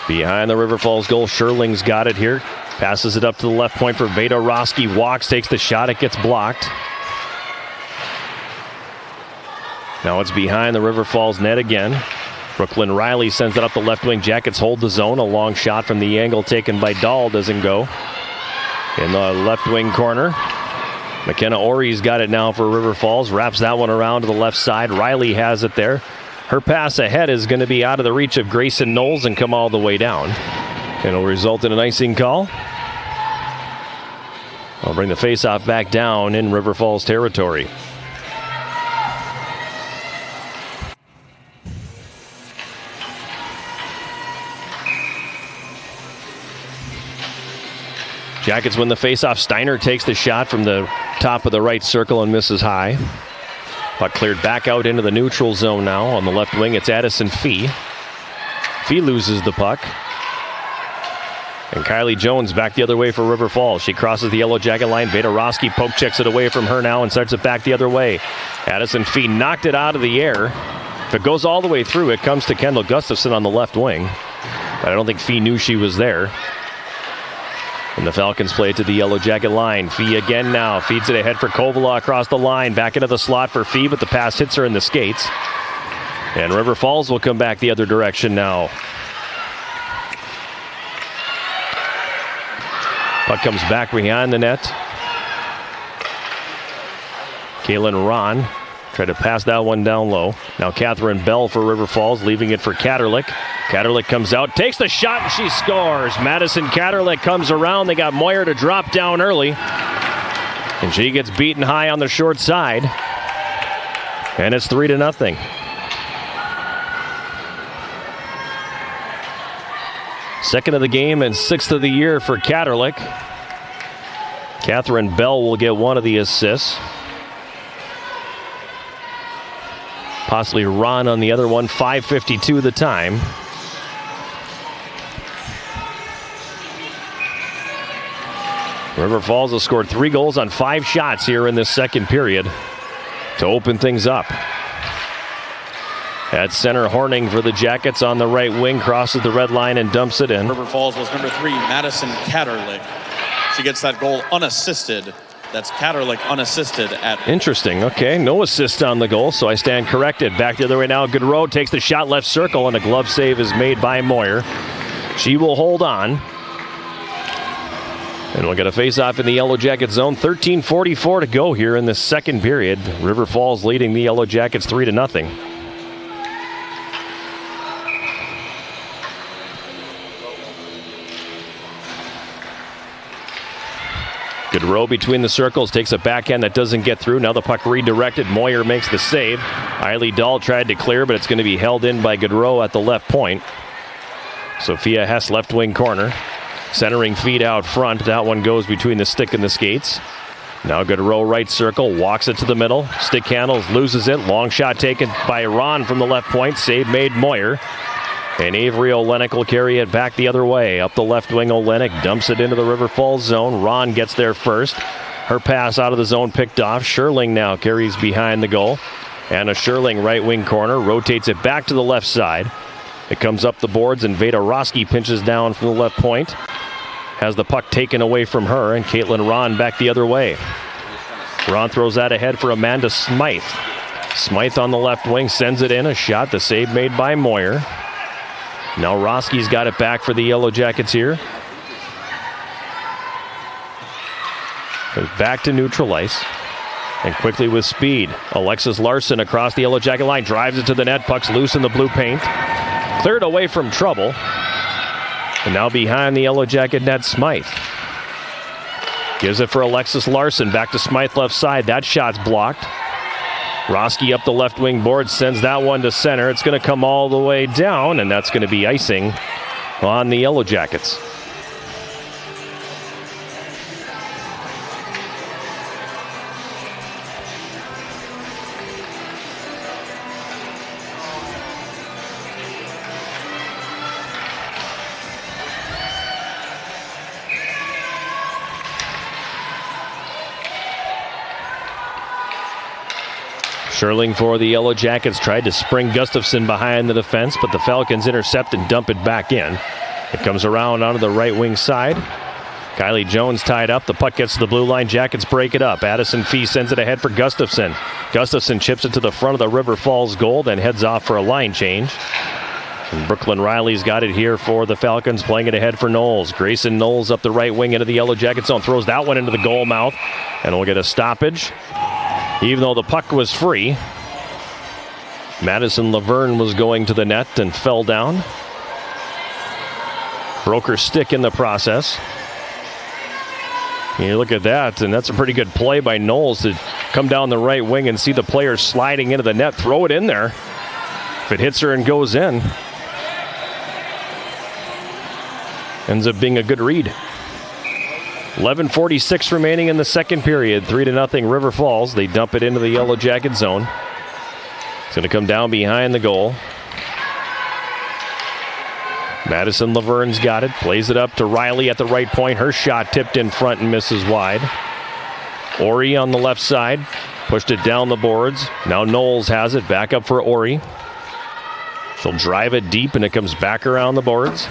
Behind the River Falls goal, Sherling's got it here. Passes it up to the left point for Veda Roski. Walks, takes the shot. It gets blocked. Now it's behind the River Falls net again. Brooklyn Riley sends it up the left wing. Jackets hold the zone. A long shot from the angle taken by Dahl doesn't go. In the left wing corner, McKenna Ori's got it now for River Falls. Wraps that one around to the left side. Riley has it there. Her pass ahead is going to be out of the reach of Grayson Knowles and come all the way down. It'll result in an icing call. I'll bring the faceoff back down in River Falls territory. Jackets win the faceoff. Steiner takes the shot from the top of the right circle and misses high. Puck cleared back out into the neutral zone now. On the left wing, it's Addison Fee. Fee loses the puck. And Kylie Jones back the other way for River Falls. She crosses the Yellow Jacket line. Veda Roski poke checks it away from her now and starts it back the other way. Addison Fee knocked it out of the air. If it goes all the way through, it comes to Kendall Gustafson on the left wing. But I don't think Fee knew she was there. And the Falcons play it to the Yellow Jacket line. Fee again now. Feeds it ahead for Kovala across the line. Back into the slot for Fee, but the pass hits her in the skates. And River Falls will come back the other direction now. Puck comes back behind the net. Kaylin Ron tried to pass that one down low. Now Catherine Bell for River Falls, leaving it for Katerlik. Katerlik comes out, takes the shot, and she scores. Madison Katerlik comes around. They got Moyer to drop down early. And she gets beaten high on the short side. And it's 3-0. Second of the game and sixth of the year for Katerlik. Catherine Bell will get one of the assists. Possibly Ron on the other one. 5:52 the time. River Falls has scored 3 goals on 5 shots here in this second period to open things up. At center, Horning for the Jackets on the right wing, crosses the red line and dumps it in. River Falls was number 3, Madison Katerlik. She gets that goal unassisted. That's Katerlik unassisted at... Interesting. Okay, no assist on the goal, so I stand corrected. Back the other way now. Goodrow takes the shot left circle, and a glove save is made by Moyer. She will hold on. And we'll get a face-off in the Yellow Jacket zone. 13:44 to go here in the second period. River Falls leading the Yellow Jackets 3-0. Goodrow between the circles, takes a backhand that doesn't get through. Now the puck redirected. Moyer makes the save. Eiley Dahl tried to clear, but it's going to be held in by Goodrow at the left point. Sophia Hess, left wing corner. Centering feed out front. That one goes between the stick and the skates. Now Goodrow right circle, walks it to the middle. Stick handles, loses it. Long shot taken by Ron from the left point. Save made Moyer. And Avery Olenek will carry it back the other way. Up the left wing, Olenek dumps it into the River Falls zone. Ron gets there first. Her pass out of the zone picked off. Sherling now carries behind the goal. Anna Sherling, right wing corner, rotates it back to the left side. It comes up the boards, and Veda Roski pinches down from the left point. Has the puck taken away from her, and Caitlin Ron back the other way. Ron throws that ahead for Amanda Smythe. Smythe on the left wing sends it in. A shot, the save made by Moyer. Now Roski's got it back for the Yellow Jackets here. Goes back to neutral ice. And quickly with speed, Alexis Larson across the Yellow Jacket line. Drives it to the net. Puck's loose in the blue paint. Cleared away from trouble. And now behind the Yellow Jacket net, Smythe. Gives it for Alexis Larson. Back to Smythe left side. That shot's blocked. Roski up the left wing board. Sends that one to center. It's going to come all the way down. And that's going to be icing on the Yellow Jackets. Sherling for the Yellow Jackets tried to spring Gustafson behind the defense, but the Falcons intercept and dump it back in. It comes around onto the right wing side. Kylie Jones tied up. The puck gets to the blue line. Jackets break it up. Addison Fee sends it ahead for Gustafson. Gustafson chips it to the front of the River Falls goal, then heads off for a line change. And Brooklyn Riley's got it here for the Falcons, playing it ahead for Knowles. Grayson Knowles up the right wing into the Yellow Jacket zone. Throws that one into the goal mouth, and we'll get a stoppage. Even though the puck was free, Madison Laverne was going to the net and fell down. Broke her stick in the process. You look at that, and that's a pretty good play by Knowles to come down the right wing and see the player sliding into the net, throw it in there. If it hits her and goes in, ends up being a good read. 11:46 remaining in the second period. 3-0 River Falls. They dump it into the Yellow Jacket zone. It's going to come down behind the goal. Madison Laverne's got it. Plays it up to Riley at the right point. Her shot tipped in front and misses wide. Ori on the left side. Pushed it down the boards. Now Knowles has it. Back up for Ori. She'll drive it deep, and it comes back around the boards.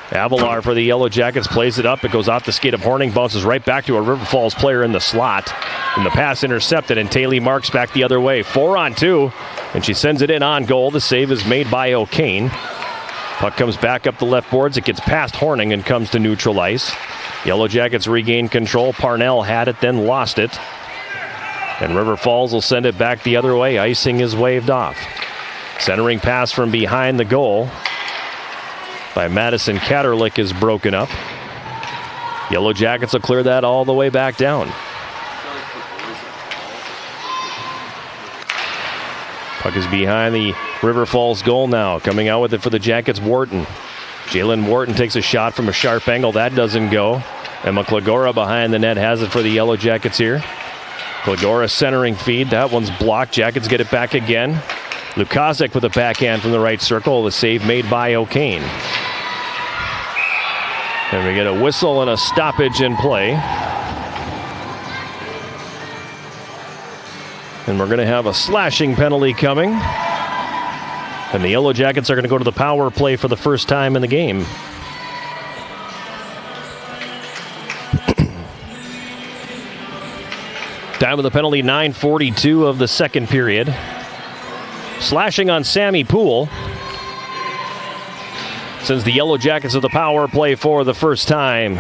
Avalar for the Yellow Jackets plays it up. It goes off the skate of Horning, bounces right back to a River Falls player in the slot. And the pass intercepted, and Taylor Marks back the other way. 4-on-2, and she sends it in on goal. The save is made by O'Kane. Puck comes back up the left boards. It gets past Horning and comes to neutral ice. Yellow Jackets regain control. Parnell had it, then lost it. And River Falls will send it back the other way. Icing is waved off. Centering pass from behind the goal by Madison Katerlich is broken up. Yellow Jackets will clear that all the way back down. Puck is behind the River Falls goal now. Coming out with it for the Jackets, Wharton. Jalen Wharton takes a shot from a sharp angle. That doesn't go. Emma Klagora behind the net has it for the Yellow Jackets here. Klagora centering feed. That one's blocked. Jackets get it back again. Lukasik with a backhand from the right circle. The save made by O'Kane. And we get a whistle and a stoppage in play. And we're going to have a slashing penalty coming. And the Yellow Jackets are going to go to the power play for the first time in the game. Time of the penalty, 9:42 of the second period. Slashing on Sammy Poole. Sends the Yellow Jackets to the power play for the first time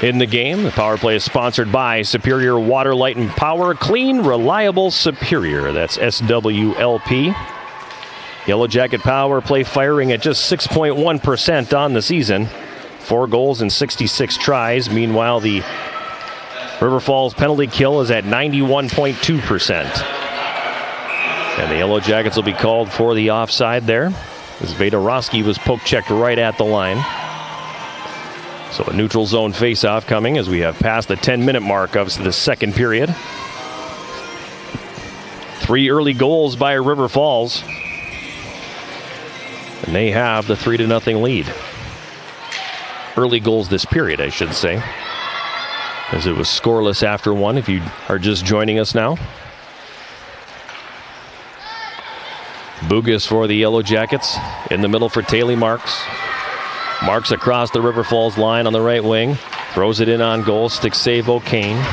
in the game. The power play is sponsored by Superior Water, Light, and Power. Clean, reliable, Superior. That's SWLP. Yellow Jacket power play firing at just 6.1% on the season. 4 goals and 66 tries. Meanwhile, the River Falls penalty kill is at 91.2%. And the Yellow Jackets will be called for the offside there, as Veda Roski was poke-checked right at the line. So a neutral zone face-off coming as we have passed the 10-minute mark of the second period. 3 early goals by River Falls. And they have the 3-0 lead. Early goals this period, I should say, as it was scoreless after one if you are just joining us now. Bugas for the Yellow Jackets. In the middle for Taylor Marks. Marks across the River Falls line on the right wing. Throws it in on goal. Stick save O'Kane.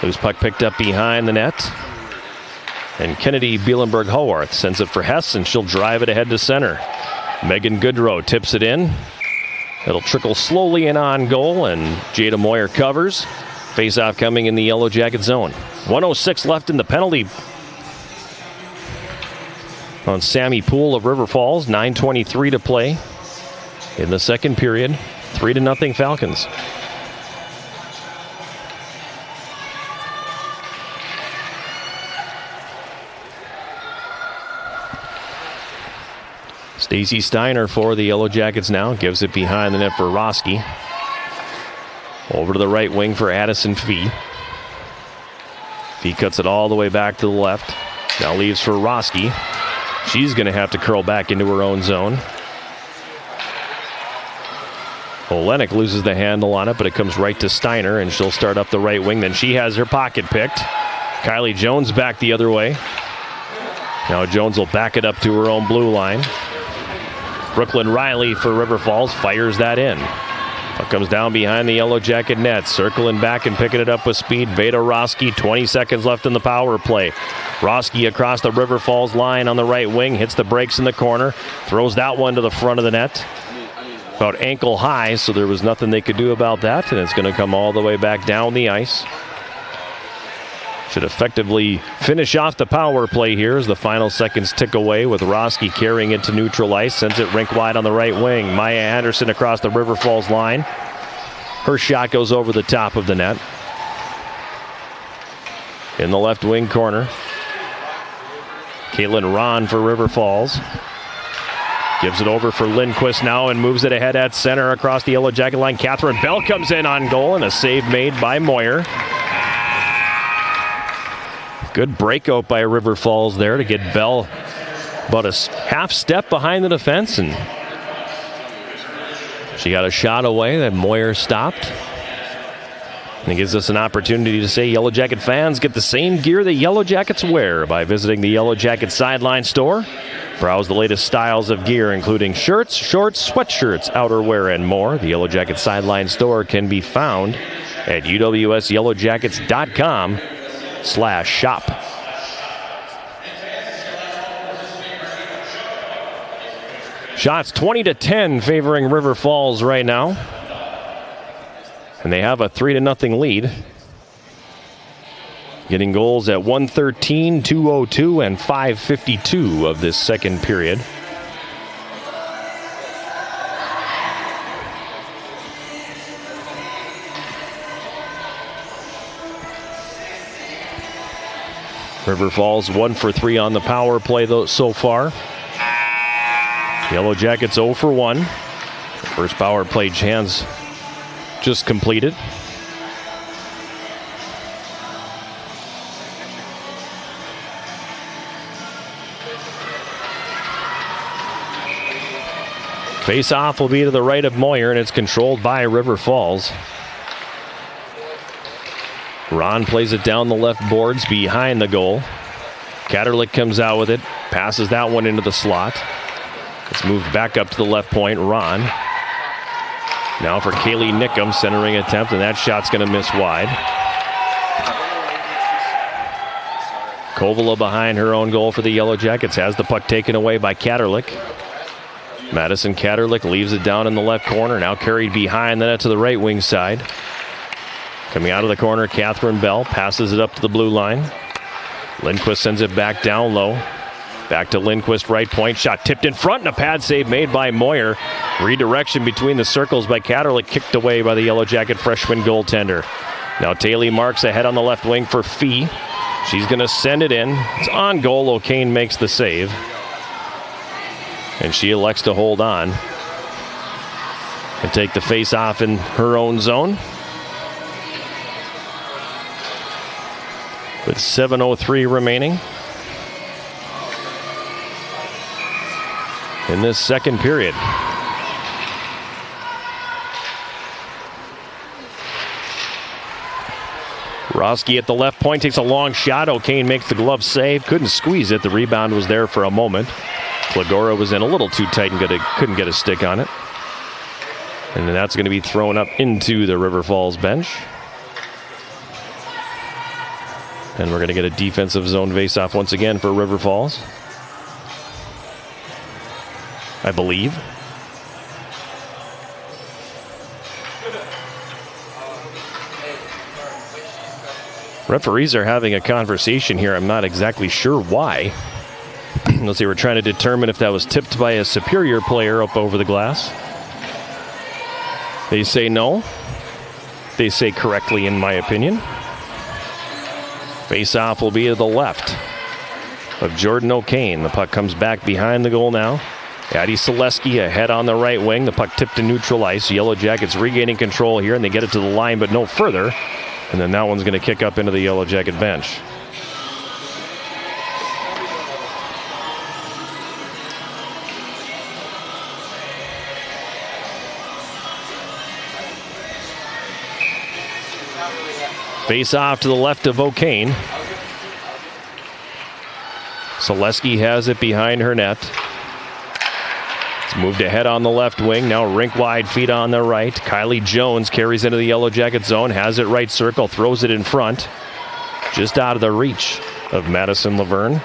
Loose puck picked up behind the net. And Kennedy Bielenberg-Haworth sends it for Hess, and she'll drive it ahead to center. Megan Goodrow tips it in. It'll trickle slowly in on goal, and Jada Moyer covers. Face-off coming in the Yellow Jacket zone. 1:06 left in the penalty on Sammy Poole of River Falls. 9:23 to play in the second period. 3-0 Falcons. Stacey Steiner for the Yellow Jackets now. Gives it behind the net for Roski. Over to the right wing for Addison Fee. Fee cuts it all the way back to the left. Now leaves for Roski. She's going to have to curl back into her own zone. Olenek loses the handle on it, but it comes right to Steiner, and she'll start up the right wing. Then she has her pocket picked. Kylie Jones back the other way. Now Jones will back it up to her own blue line. Brooklyn Riley for River Falls fires that in. Puck comes down behind the Yellow Jacket net. Circling back and picking it up with speed. Veda Roski, 20 seconds left in the power play. Roski across the River Falls line on the right wing. Hits the brakes in the corner. Throws that one to the front of the net. About ankle high, so there was nothing they could do about that. And it's going to come all the way back down the ice. Should effectively finish off the power play here as the final seconds tick away, with Roski carrying it to neutral ice. Sends it rink wide on the right wing. Maya Anderson across the River Falls line. Her shot goes over the top of the net. In the left wing corner, Caitlin Ron for River Falls. Gives it over for Lindquist now and moves it ahead at center across the Yellow Jacket line. Catherine Bell comes in on goal, and a save made by Moyer. Good breakout by River Falls there to get Bell about a half step behind the defense, and she got a shot away that Moyer stopped. And it gives us an opportunity to say Yellow Jacket fans get the same gear the Yellow Jackets wear by visiting the Yellow Jacket Sideline store. Browse the latest styles of gear, including shirts, shorts, sweatshirts, outerwear, and more. The Yellow Jacket Sideline store can be found at uwsyellowjackets.com/shop. Shots 20-10 favoring River Falls right now. And they have a 3-0 lead. Getting goals at 1:13, 2:02, and 5:52 of this second period. River Falls 1 for 3 on the power play though so far. Yellow Jackets 0 for 1. First power play chance just completed. Face-off will be to the right of Moyer, and it's controlled by River Falls. Ron plays it down the left boards behind the goal. Katerlik comes out with it, passes that one into the slot. It's moved back up to the left point. Ron. Now for Kaylee Nickum, centering attempt, and that shot's going to miss wide. Kovala behind her own goal for the Yellow Jackets has the puck taken away by Katerlik. Madison Katerlik leaves it down in the left corner, now carried behind the net to the right wing side. Coming out of the corner, Catherine Bell passes it up to the blue line. Lindquist sends it back down low. Back to Lindquist, right point. Shot tipped in front, and a pad save made by Moyer. Redirection between the circles by Katerlik, kicked away by the Yellow Jacket freshman goaltender. Now Taylor Marks ahead on the left wing for Fee. She's going to send it in. It's on goal. O'Kane makes the save. And she elects to hold on and take the face-off in her own zone. With 7:03 remaining. in this second period. Roski at the left point takes a long shot. O'Kane makes the glove save. Couldn't squeeze it. The rebound was there for a moment. Klagora was in a little too tight and couldn't get a stick on it. And then that's going to be thrown up into the River Falls bench. And we're going to get a defensive zone face-off once again for River Falls, I believe. Referees are having a conversation here. I'm not exactly sure why. Unless they were trying to determine if that was tipped by a superior player up over the glass. They say no. They say correctly, in my opinion. Face-off will be to the left of Jordan O'Kane. The puck comes back behind the goal now. Addie Selesky ahead on the right wing. The puck tipped to neutral ice. Yellow Jackets regaining control here, and they get it to the line, but no further. And then that one's going to kick up into the Yellow Jacket bench. Face off to the left of O'Kane. Selesky has it behind her net. It's moved ahead on the left wing. Now rink wide feet on the right. Kylie Jones carries into the Yellow Jacket zone. Has it right circle. Throws it in front. Just out of the reach of Madison Laverne.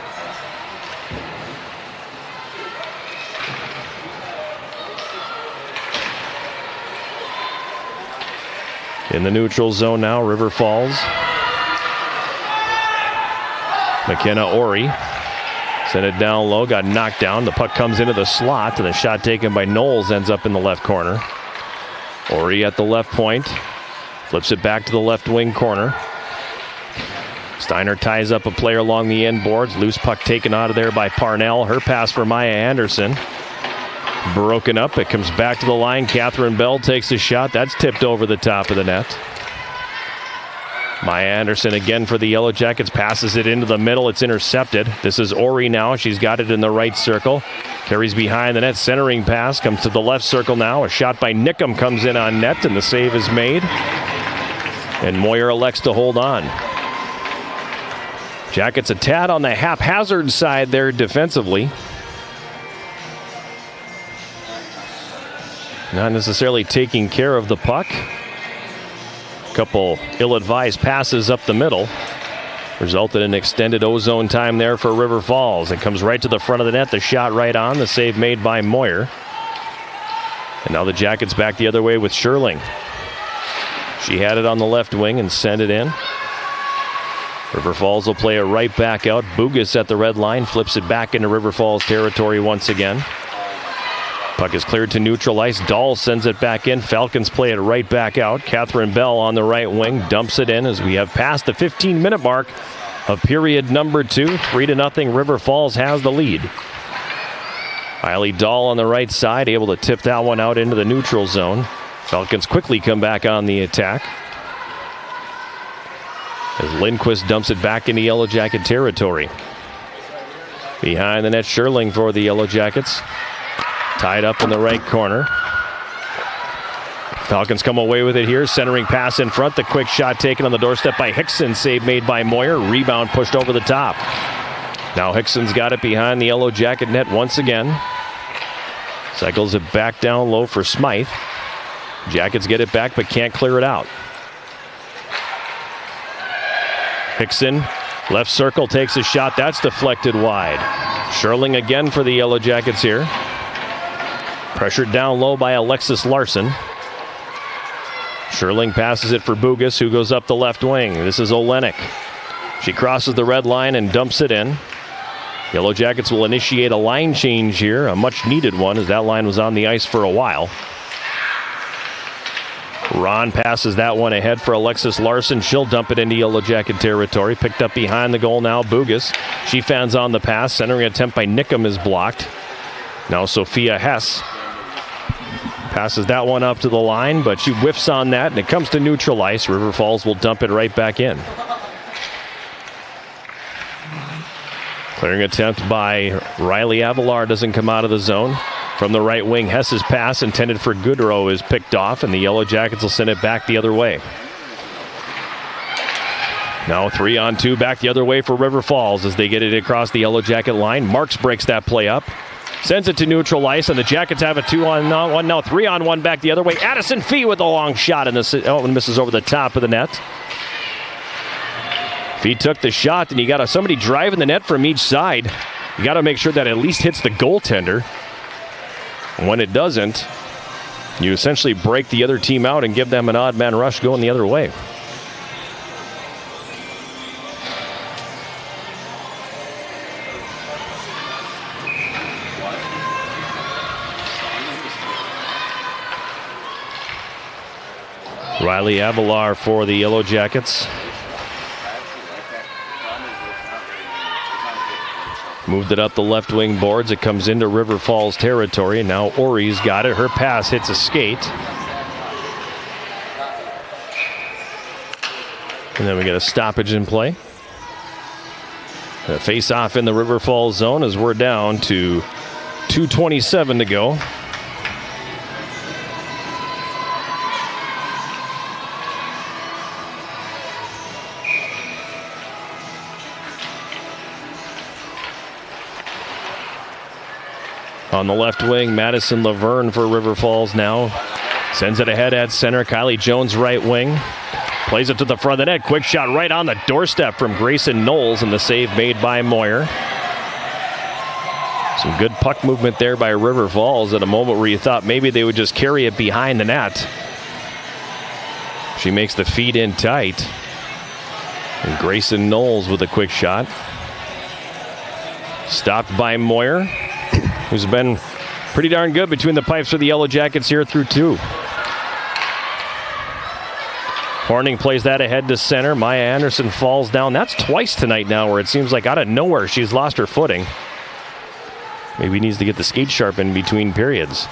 In the neutral zone now, River Falls. McKenna Ori sent it down low, got knocked down. The puck comes into the slot, and the shot taken by Knowles ends up in the left corner. Ori at the left point, flips it back to the left wing corner. Steiner ties up a player along the end boards. Loose puck taken out of there by Parnell. Her pass for Maya Anderson. Broken up. It comes back to the line. Catherine Bell takes a shot. That's tipped over the top of the net. Maya Anderson again for the Yellow Jackets. Passes it into the middle. It's intercepted. This is Ori now. She's got it in the right circle. Carries behind the net. Centering pass. Comes to the left circle now. A shot by Nickham comes in on net, and the save is made. And Moyer elects to hold on. Jackets a tad on the haphazard side there defensively. Not necessarily taking care of the puck. Couple ill-advised passes up the middle. Resulted in extended ozone time there for River Falls. It comes right to the front of the net. The shot right on. The save made by Moyer. And now the Jackets back the other way with Sherling. She had it on the left wing and sent it in. River Falls will play it right back out. Bugas at the red line. Flips it back into River Falls territory once again. Puck is cleared to neutral ice. Dahl sends it back in. Falcons play it right back out. Catherine Bell on the right wing dumps it in as we have passed the 15-minute mark of period number 2. 3-0. River Falls has the lead. Eiley Dahl on the right side, able to tip that one out into the neutral zone. Falcons quickly come back on the attack as Lindquist dumps it back into Yellow Jacket territory. Behind the net, Sherling for the Yellow Jackets. Tied up in the right corner. Falcons come away with it here. Centering pass in front. The quick shot taken on the doorstep by Hickson. Save made by Moyer. Rebound pushed over the top. Now Hickson's got it behind the Yellow Jacket net once again. Cycles it back down low for Smythe. Jackets get it back but can't clear it out. Hickson, left circle, takes a shot. That's deflected wide. Sherling again for the Yellow Jackets here. Pressured down low by Alexis Larson. Sherling passes it for Bugas, who goes up the left wing. This is Olenek. She crosses the red line and dumps it in. Yellow Jackets will initiate a line change here, a much needed one, as that line was on the ice for a while. Ron passes that one ahead for Alexis Larson. She'll dump it into Yellow Jacket territory. Picked up behind the goal now, Bugas. She fans on the pass. Centering attempt by Nickham is blocked. Now Sophia Hess passes that one up to the line, but she whiffs on that, and it comes to neutral ice. River Falls will dump it right back in. Clearing attempt by Riley Avalar doesn't come out of the zone. From the right wing, Hess's pass intended for Goodrow is picked off, and the Yellow Jackets will send it back the other way. Now 3-on-2 back the other way for River Falls as they get it across the Yellow Jacket line. Marks breaks that play up. Sends it to neutral ice, and the Jackets have a 2-on-1. Now 3-on-1 back the other way. Addison Fee with a long shot, and misses over the top of the net. Fee took the shot, and you got somebody driving the net from each side. You got to make sure that at least hits the goaltender. When it doesn't, you essentially break the other team out and give them an odd man rush going the other way. Riley Avalar for the Yellow Jackets. Moved it up the left wing boards. It comes into River Falls territory. Now Ori's got it. Her pass hits a skate. And then we get a stoppage in play. A face-off in the River Falls zone as we're down to 2:27 to go. On the left wing, Madison Laverne for River Falls now. Sends it ahead at center. Kylie Jones right wing. Plays it to the front of the net. Quick shot right on the doorstep from Grayson Knowles, and the save made by Moyer. Some good puck movement there by River Falls at a moment where you thought maybe they would just carry it behind the net. She makes the feed in tight. And Grayson Knowles with a quick shot. Stopped by Moyer, who's been pretty darn good between the pipes for the Yellow Jackets here through two. Horning plays that ahead to center. Maya Anderson falls down. That's twice tonight now where it seems like out of nowhere she's lost her footing. Maybe needs to get the skate sharpened between periods.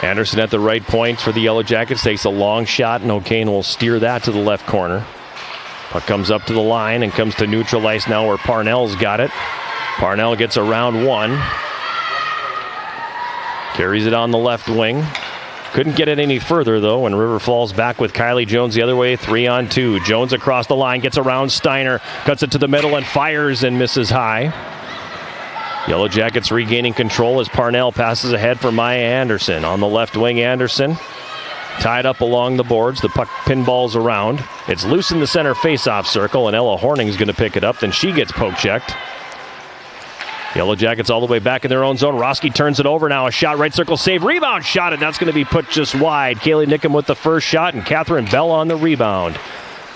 Anderson at the right point for the Yellow Jackets. Takes a long shot, and O'Kane will steer that to the left corner. Puck comes up to the line and comes to neutral ice now where Parnell's got it. Parnell gets around one. Carries it on the left wing. Couldn't get it any further, though, and River Falls back with Kylie Jones the other way, 3-on-2. Jones across the line, gets around Steiner, cuts it to the middle and fires and misses high. Yellow Jackets regaining control as Parnell passes ahead for Maya Anderson. On the left wing, Anderson tied up along the boards. The puck pinballs around. It's loose in the center face-off circle, and Ella Horning's going to pick it up. Then she gets poke-checked. Yellow Jackets all the way back in their own zone. Roski turns it over now. A shot, right circle, save, rebound shot, and that's going to be put just wide. Kaylee Nickham with the first shot, and Catherine Bell on the rebound.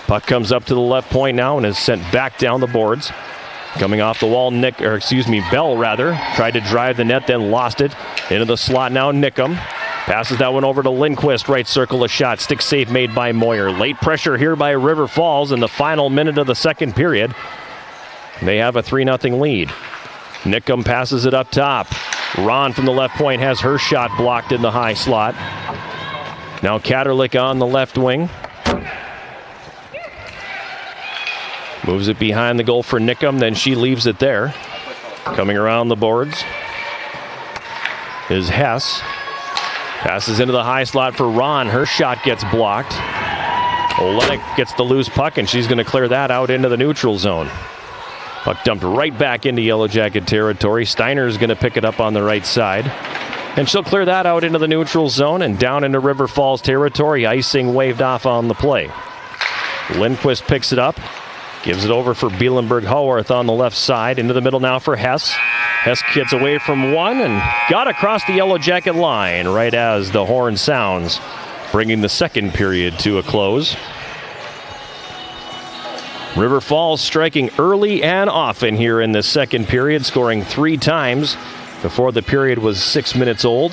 Puck comes up to the left point now and is sent back down the boards. Coming off the wall, Bell tried to drive the net, then lost it. Into the slot now, Nickham. Passes that one over to Lindquist, right circle, a shot. Stick save made by Moyer. Late pressure here by River Falls in the final minute of the second period. They have a 3-0 lead. Nickham passes it up top. Ron from the left point has her shot blocked in the high slot. Now Katerlik on the left wing. Moves it behind the goal for Nickham, then she leaves it there. Coming around the boards is Hess. Passes into the high slot for Ron. Her shot gets blocked. Olenek gets the loose puck, and she's going to clear that out into the neutral zone. Puck dumped right back into Yellow Jacket territory. Steiner's going to pick it up on the right side. And she'll clear that out into the neutral zone and down into River Falls territory. Icing waved off on the play. Lindquist picks it up. Gives it over for Bielenberg Haworth on the left side. Into the middle now for Hess. Hess gets away from one and got across the Yellow Jacket line right as the horn sounds, bringing the second period to a close. River Falls striking early and often here in the second period, scoring 3 times before the period was 6 minutes old.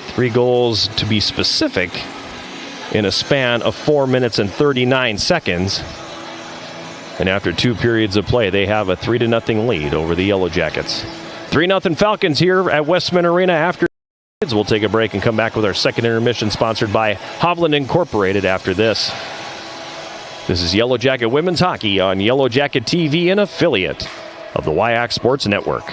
3 goals to be specific in a span of 4 minutes and 39 seconds. And after 2 periods of play, they have a 3-0 lead over the Yellow Jackets. 3-0 Falcons here at Westman Arena after. We'll take a break and come back with our second intermission, sponsored by Hovland Incorporated after this. This is Yellow Jacket Women's Hockey on Yellow Jacket TV, an affiliate of the WIAC Sports Network.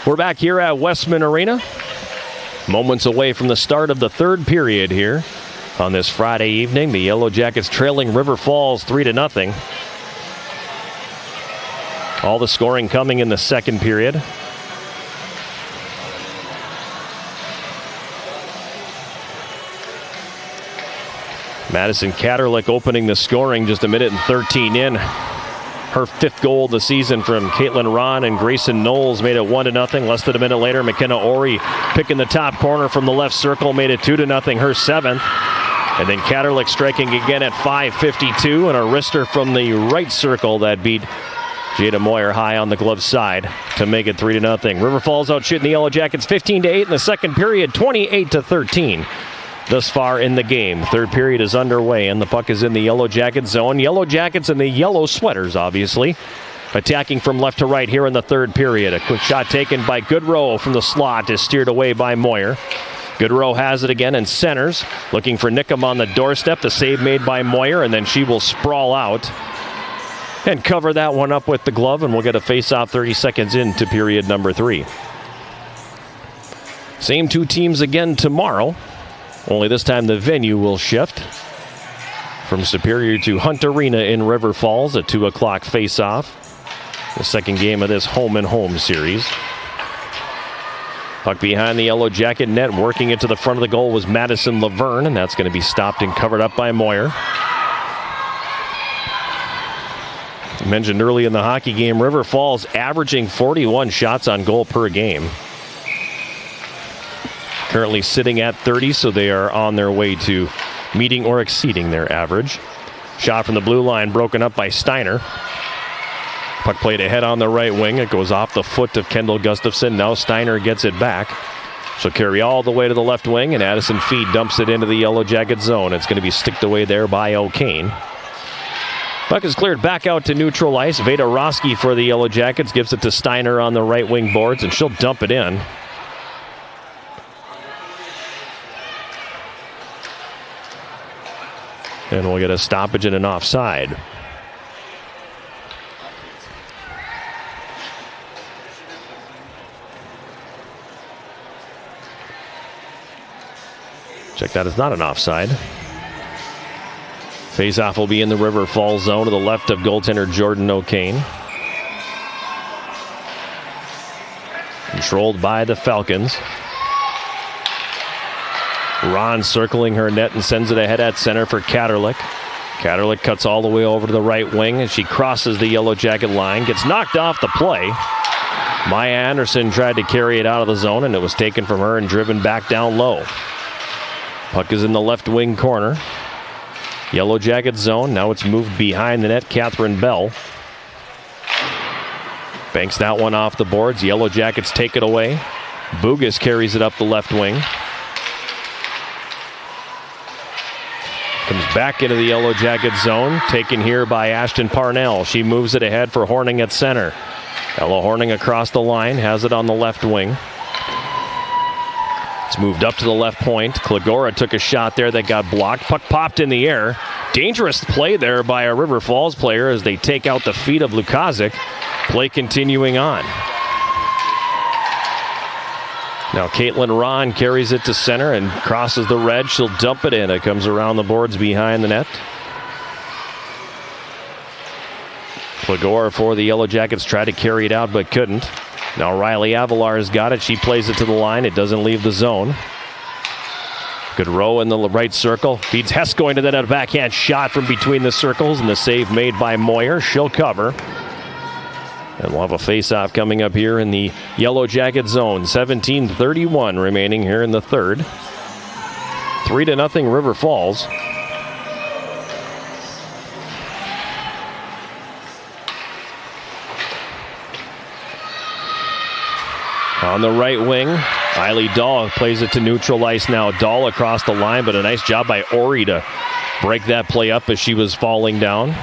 We're back here at Westman Arena. Moments away from the start of the third period here on this Friday evening. The Yellow Jackets trailing River Falls 3-0. All the scoring coming in the second period. Madison Katerlich opening the scoring just a minute and 13 in. Her fifth goal of the season from Caitlin Ron and Grayson Knowles made it 1-0. Less than a minute later, McKenna Ori picking the top corner from the left circle made it 2-0, her seventh. And then Katerlich striking again at 5:52, and a wrister from the right circle that beat Jada Moyer high on the glove side to make it 3-0. River Falls out shooting the Yellow Jackets 15-8 in the second period, 28-13. Thus far in the game. Third period is underway, and the puck is in the Yellow Jacket zone. Yellow Jackets in the yellow sweaters, obviously. Attacking from left to right here in the third period. A quick shot taken by Goodrow from the slot is steered away by Moyer. Goodrow has it again and centers. Looking for Nickham on the doorstep. The save made by Moyer, and then she will sprawl out and cover that one up with the glove, and we'll get a face-off 30 seconds into period number 3. Same two teams again tomorrow. Only this time the venue will shift from Superior to Hunt Arena in River Falls, a 2 o'clock face-off. The second game of this home-and-home series. Puck behind the Yellow Jacket net, working it to the front of the goal was Madison Laverne, and that's going to be stopped and covered up by Moyer. I mentioned early in the hockey game, River Falls averaging 41 shots on goal per game. Currently sitting at 30, so they are on their way to meeting or exceeding their average. Shot from the blue line broken up by Steiner. Puck played ahead on the right wing. It goes off the foot of Kendall Gustafson. Now Steiner gets it back. She'll carry all the way to the left wing, and Addison Feed dumps it into the Yellow Jacket zone. It's going to be sticked away there by O'Kane. Puck is cleared back out to neutral ice. Veda Roski for the Yellow Jackets gives it to Steiner on the right wing boards, and she'll dump it in. And we'll get a stoppage and an offside. Check that, it's not an offside. Faceoff will be in the River Falls zone to the left of goaltender Jordan O'Kane. Controlled by the Falcons. Ron circling her net and sends it ahead at center for Katerlich. Katerlich cuts all the way over to the right wing as she crosses the Yellow Jacket line. Gets knocked off the play. Maya Anderson tried to carry it out of the zone, and it was taken from her and driven back down low. Puck is in the left wing corner. Yellow Jacket zone. Now it's moved behind the net. Catherine Bell banks that one off the boards. Yellow Jackets take it away. Bugas carries it up the left wing. Comes back into the Yellow Jacket zone. Taken here by Ashton Parnell. She moves it ahead for Horning at center. Ella Horning across the line. Has it on the left wing. It's moved up to the left point. Klagora took a shot there that got blocked. Puck popped in the air. Dangerous play there by a River Falls player as they take out the feet of Lukazik. Play continuing on. Now Caitlin Ron carries it to center and crosses the red. She'll dump it in. It comes around the boards behind the net. Klagora for the Yellow Jackets tried to carry it out but couldn't. Now Riley Avalar's got it. She plays it to the line. It doesn't leave the zone. Good row in the right circle. Feeds Hess going to that a backhand shot from between the circles, and the save made by Moyer. She'll cover. And we'll have a face-off coming up here in the Yellow Jacket zone. 17:31 remaining here in the third. 3-0 River Falls. On the right wing, Eiley Dahl plays it to neutral ice now. Dahl across the line, but a nice job by Ori to break that play up as she was falling down.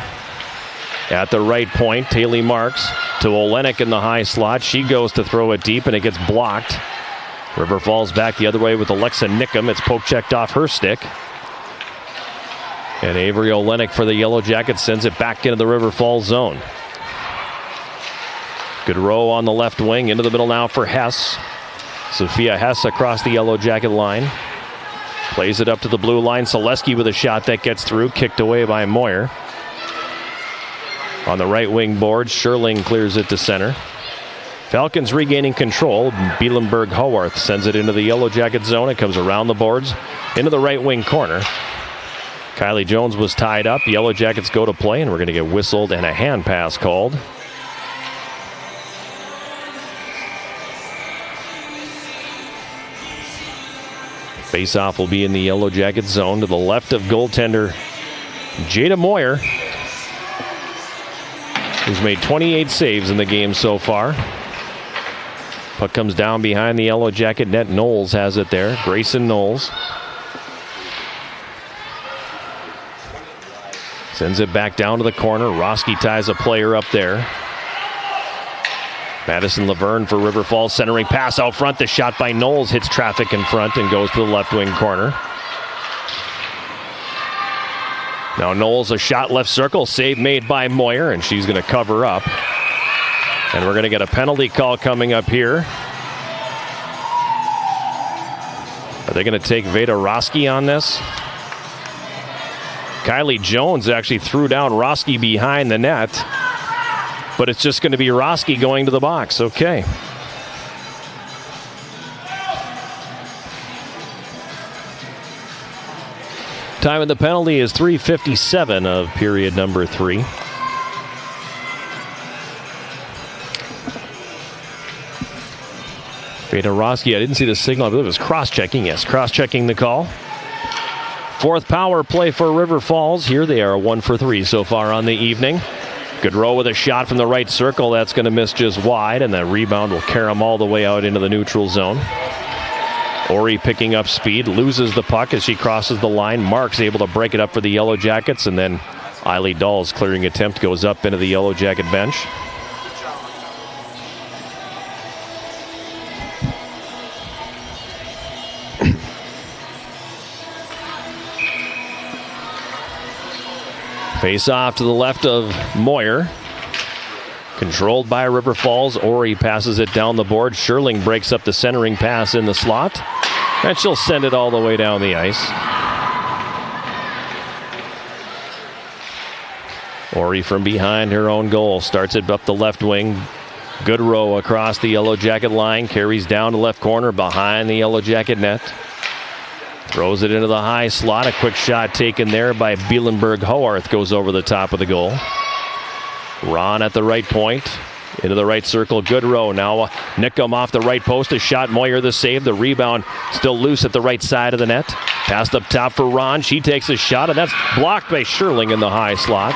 At the right point, Taylor Marks to Olenek in the high slot. She goes to throw it deep, and it gets blocked. River Falls back the other way with Alexa Nickham. It's poke-checked off her stick. And Avery Olenek for the Yellow Jackets sends it back into the River Falls zone. Good row on the left wing, into the middle now for Hess. Sophia Hess across the Yellow Jacket line. Plays it up to the blue line. Selesky with a shot that gets through, kicked away by Moyer. On the right wing board, Scherling clears it to center. Falcons regaining control. Bielenberg Haworth sends it into the Yellow Jacket zone. It comes around the boards into the right wing corner. Kylie Jones was tied up. Yellow Jackets go to play, and we're going to get whistled and a hand pass called. Face-off will be in the Yellow Jacket zone to the left of goaltender Jada Moyer, who's made 28 saves in the game so far. Puck comes down behind the Yellow Jacket net. Knowles has it there. Grayson Knowles sends it back down to the corner. Roski ties a player up there. Madison Laverne for River Falls, centering pass out front. The shot by Knowles hits traffic in front and goes to the left wing corner. Now Knowles, a shot left circle, save made by Moyer, and she's going to cover up. And we're going to get a penalty call coming up here. Are they going to take Veda Roski on this? Kylie Jones actually threw down Roski behind the net, but it's just going to be Roski going to the box. Okay. Time of the penalty is 3:57 of period number 3. Veda Roski, I didn't see the signal. I believe it was cross-checking. Yes, cross-checking the call. Fourth power play for River Falls. Here they are 1 for 3 so far on the evening. Good row with a shot from the right circle. That's going to miss just wide, and that rebound will carry them all the way out into the neutral zone. Ori picking up speed, loses the puck as she crosses the line. Mark's able to break it up for the Yellow Jackets, and then Eiley Dahl's clearing attempt goes up into the Yellow Jacket bench. Face off to the left of Moyer. Controlled by River Falls. Ori passes it down the board. Scherling breaks up the centering pass in the slot. And she'll send it all the way down the ice. Ori from behind her own goal. Starts it up the left wing. Good row across the Yellow Jacket line. Carries down to left corner behind the Yellow Jacket net. Throws it into the high slot. A quick shot taken there by Bielenberg Haworth goes over the top of the goal. Ron at the right point. Into the right circle. Good row. Now Nickum off the right post. A shot. Moyer the save. The rebound still loose at the right side of the net. Passed up top for Ron. She takes a shot, and that's blocked by Scherling in the high slot.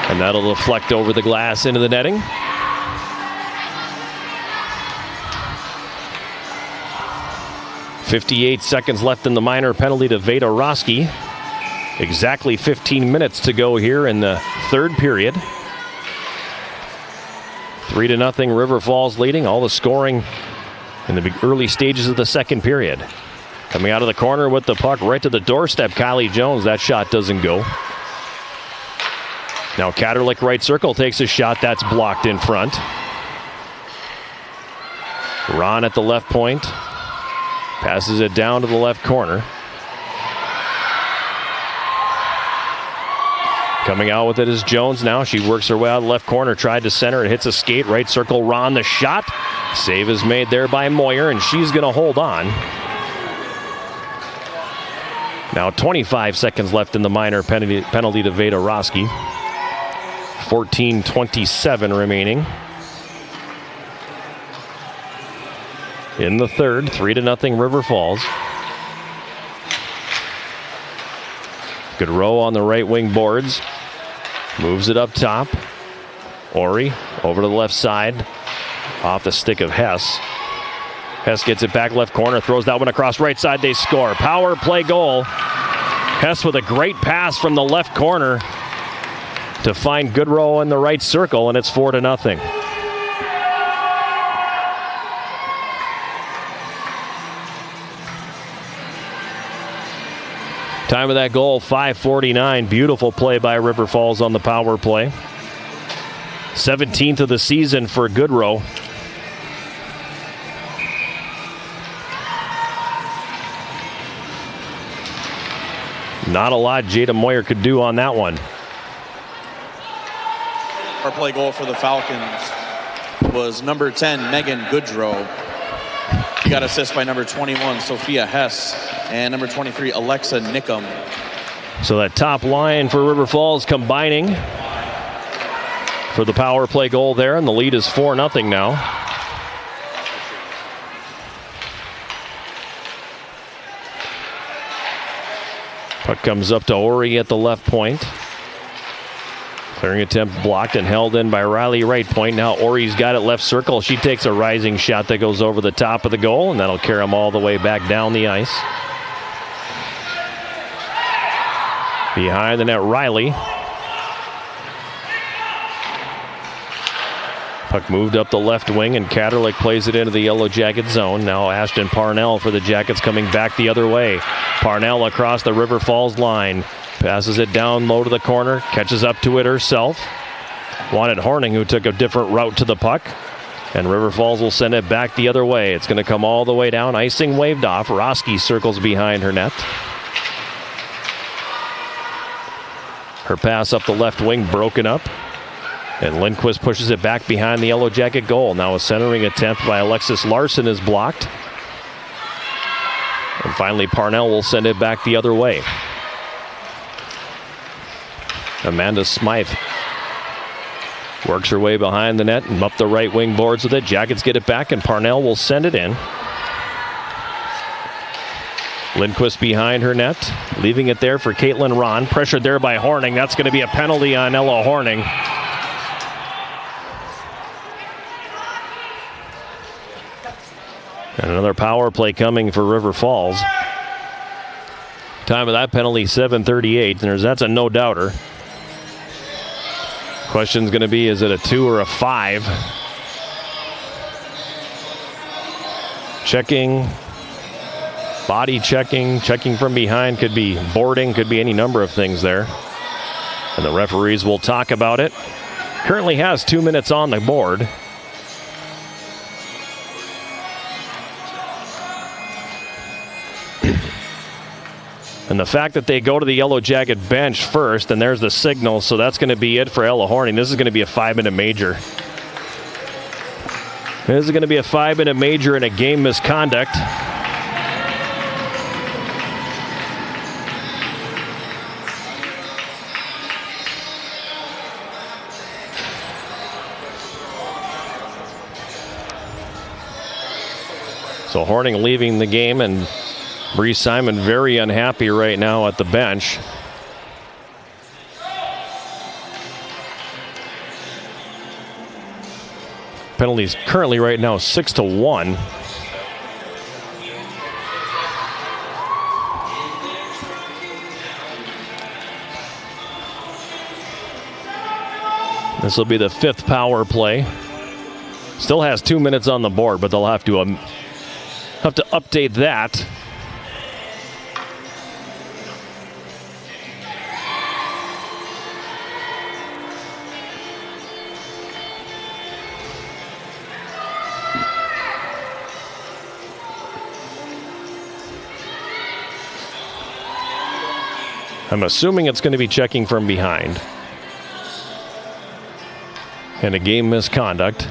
And that'll deflect over the glass into the netting. .58 seconds left in the minor penalty to Veda Roski. Exactly 15 minutes to go here in the third period. 3-0 River Falls leading. All the scoring in the early stages of the second period. Coming out of the corner with the puck right to the doorstep, Kylie Jones. That shot doesn't go. Now Katerlik right circle takes a shot. That's blocked in front. Ron at the left point. Passes it down to the left corner. Coming out with it is Jones now. She works her way out of the left corner. Tried to center. It hits a skate. Right circle. Ron the shot. Save is made there by Moyer, and she's going to hold on. Now 25 seconds left in the minor penalty to Veda Roski. 14:27 remaining. In the third, 3-0 River Falls. Good row on the right wing boards. Moves it up top. Ori over to the left side. Off the stick of Hess. Hess gets it back left corner. Throws that one across right side. They score. Power play goal. Hess with a great pass from the left corner to find Goodrow in the right circle, and it's 4-0. Time of that goal, 5:49. Beautiful play by River Falls on the power play. 17th of the season for Goodrow. Not a lot Jada Moyer could do on that one. Our play goal for the Falcons was number 10, Megan Goodrow. She got assist by number 21, Sophia Hess, and number 23, Alexa Nickum. So that top line for River Falls combining for the power play goal there, and the lead is 4-0 now. Puck comes up to Ori at the left point. Clearing attempt blocked and held in by Riley right point. Now Ori's got it left circle. She takes a rising shot that goes over the top of the goal, and that'll carry them all the way back down the ice. Behind the net, Riley. Puck moved up the left wing, and Katerlik plays it into the Yellow Jacket zone. Now Ashton Parnell for the Jackets coming back the other way. Parnell across the River Falls line. Passes it down low to the corner. Catches up to it herself. Wanted Horning, who took a different route to the puck. And River Falls will send it back the other way. It's going to come all the way down. Icing waved off. Roski circles behind her net. Her pass up the left wing broken up. And Lindquist pushes it back behind the Yellow Jacket goal. Now a centering attempt by Alexis Larson is blocked. And finally Parnell will send it back the other way. Amanda Smythe works her way behind the net and up the right wing boards with it. Jackets get it back, and Parnell will send it in. Lindquist behind her net, leaving it there for Caitlin Ron. Pressured there by Horning. That's going to be a penalty on Ella Horning. And another power play coming for River Falls. Time of that penalty, 7:38. And that's a no-doubter. Question's going to be, is it a 2 or a 5? Checking, body checking, checking from behind, could be boarding, could be any number of things there. And the referees will talk about it. Currently has 2 minutes on the board. And the fact that they go to the Yellow Jacket bench first, and there's the signal, so that's going to be it for Ella Horning. This is going to be a 5-minute major. This is going to be a 5-minute major and a game misconduct. So Horning leaving the game, and Bree Simon very unhappy right now at the bench. Penalties currently right now 6-1. This will be the 5th power play. Still has 2 minutes on the board, but they'll have to update that. I'm assuming it's going to be checking from behind. And a game misconduct.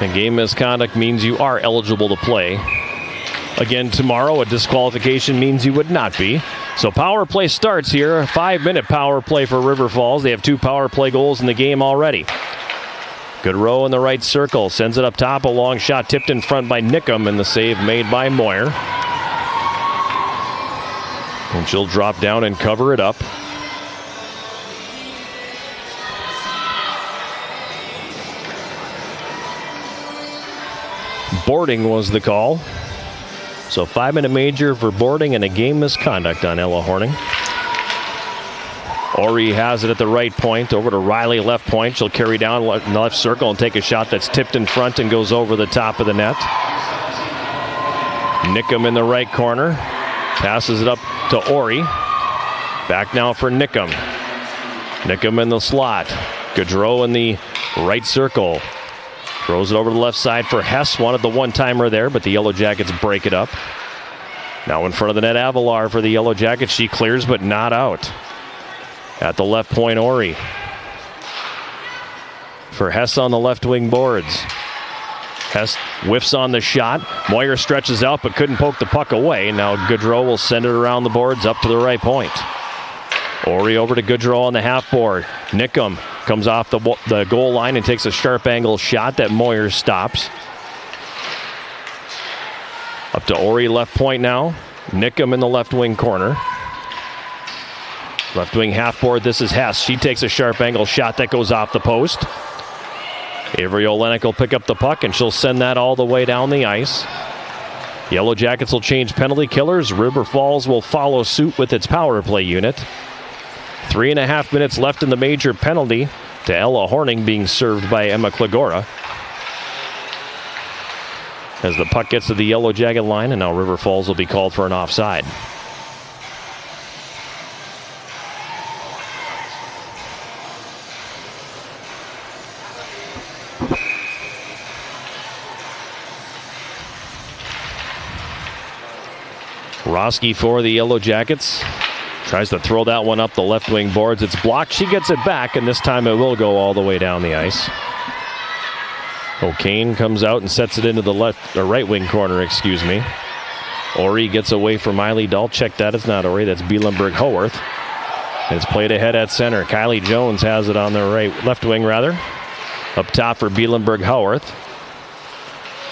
And game misconduct means you are eligible to play. Again, tomorrow, a disqualification means you would not be. So power play starts here. A 5-minute power play for River Falls. They have 2 power play goals in the game already. Goodrow in the right circle. Sends it up top. A long shot tipped in front by Nickum, and the save made by Moyer. And she'll drop down and cover it up. Boarding was the call. So 5-minute major for boarding and a game misconduct on Ella Horning. Ori has it at the right point, over to Riley left point. She'll carry down left circle and take a shot that's tipped in front and goes over the top of the net. Nickum in the right corner. Passes it up to Ori. Back now for Nickum. Nickum in the slot. Gaudreau in the right circle. Throws it over to the left side for Hess. Wanted the one-timer there, but the Yellow Jackets break it up. Now in front of the net, Avalar for the Yellow Jackets. She clears, but not out. At the left point, Ori. For Hess on the left wing boards. Hess whiffs on the shot. Moyer stretches out, but couldn't poke the puck away. Now Gaudreau will send it around the boards up to the right point. Ori over to Gaudreau on the half board. Nickum comes off the goal line and takes a sharp angle shot that Moyer stops. Up to Ori left point now. Nickum in the left wing corner. Left wing half board, this is Hess. She takes a sharp angle shot that goes off the post. Avery Olenek will pick up the puck and she'll send that all the way down the ice. Yellow Jackets will change penalty killers. River Falls will follow suit with its power play unit. 3.5 minutes left in the major penalty to Ella Horning, being served by Emma Klagora. As the puck gets to the Yellow Jacket line, and now River Falls will be called for an offside. Roski for the Yellow Jackets. Tries to throw that one up the left wing boards. It's blocked. She gets it back, and this time it will go all the way down the ice. O'Kane comes out and sets it into the left or right wing corner, excuse me. Ori gets away from Miley Dahl. Check that. It's not Ori. That's Bielenberg Howarth. And it's played ahead at center. Kylie Jones has it on the left wing rather. Up top for Bielenberg Howarth.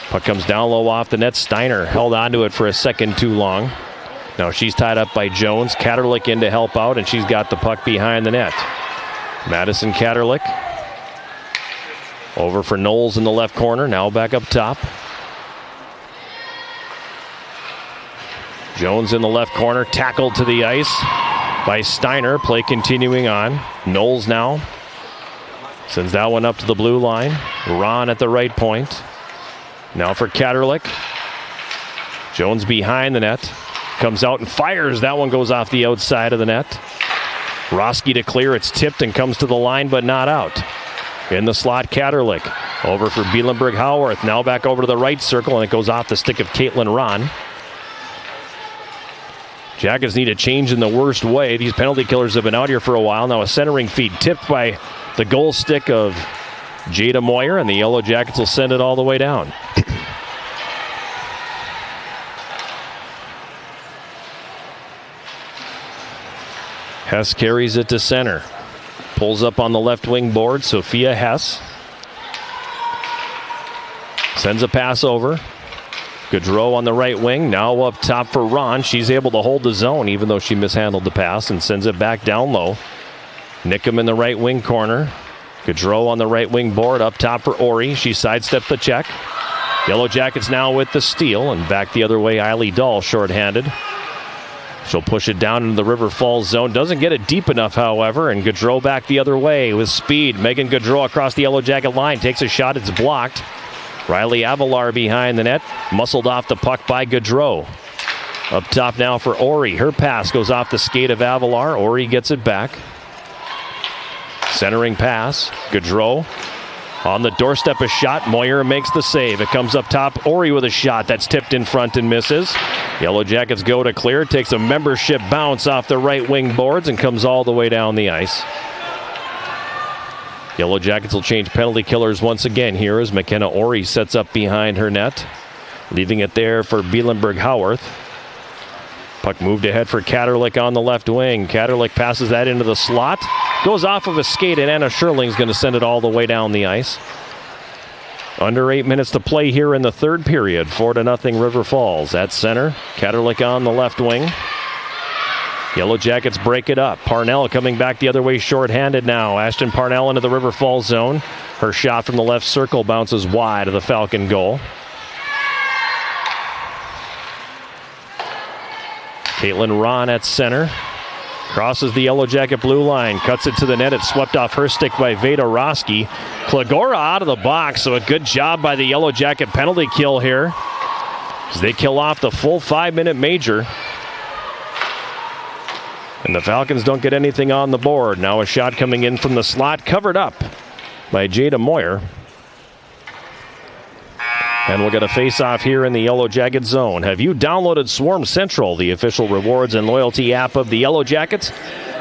Puck comes down low off the net. Steiner held onto it for a second too long. Now she's tied up by Jones. Katerlich in to help out, and she's got the puck behind the net. Madison Katerlich. Over for Knowles in the left corner. Now back up top. Jones in the left corner. Tackled to the ice by Steiner. Play continuing on. Knowles now sends that one up to the blue line. Ron at the right point. Now for Katerlich. Jones behind the net. Comes out and fires. That one goes off the outside of the net. Roski to clear. It's tipped and comes to the line, but not out. In the slot, Katerlich. Over for Bielenberg Howarth. Now back over to the right circle, and it goes off the stick of Caitlin Ron. Jackets need a change in the worst way. These penalty killers have been out here for a while. Now a centering feed tipped by the goal stick of Jada Moyer, and the Yellow Jackets will send it all the way down. Hess carries it to center. Pulls up on the left wing board. Sophia Hess sends a pass over. Gaudreau on the right wing. Now up top for Ron. She's able to hold the zone even though she mishandled the pass and sends it back down low. Nickum in the right wing corner. Gaudreau on the right wing board. Up top for Ori. She sidesteps the check. Yellow Jackets now with the steal, and back the other way, Eiley Dahl shorthanded. She'll push it down into the River Falls zone. Doesn't get it deep enough, however, and Gaudreau back the other way with speed. Megan Gaudreau across the Yellow Jacket line. Takes a shot. It's blocked. Riley Avalar behind the net. Muscled off the puck by Gaudreau. Up top now for Ori. Her pass goes off the skate of Avalar. Ori gets it back. Centering pass. Gaudreau on the doorstep, a shot. Moyer makes the save. It comes up top. Ori with a shot that's tipped in front and misses. Yellow Jackets go to clear. Takes a membership bounce off the right wing boards and comes all the way down the ice. Yellow Jackets will change penalty killers once again here as McKenna Ori sets up behind her net. Leaving it there for Bielenberg Howarth. Puck moved ahead for Katerlich on the left wing. Katerlich passes that into the slot. Goes off of a skate, and Anna Scherling's going to send it all the way down the ice. Under 8 minutes to play here in the third period. 4-0 River Falls. At center, Katerlich on the left wing. Yellow Jackets break it up. Parnell coming back the other way shorthanded now. Ashton Parnell into the River Falls zone. Her shot from the left circle bounces wide of the Falcon goal. Caitlin Ron at center. Crosses the Yellow Jacket blue line. Cuts it to the net. It's swept off her stick by Veda Roski. Klagora out of the box. So a good job by the Yellow Jacket penalty kill here, as they kill off the full 5-minute major. And the Falcons don't get anything on the board. Now a shot coming in from the slot, covered up by Jada Moyer. And we'll get a face-off here in the Yellow Jacket zone. Have you downloaded Swarm Central, the official rewards and loyalty app of the Yellow Jackets?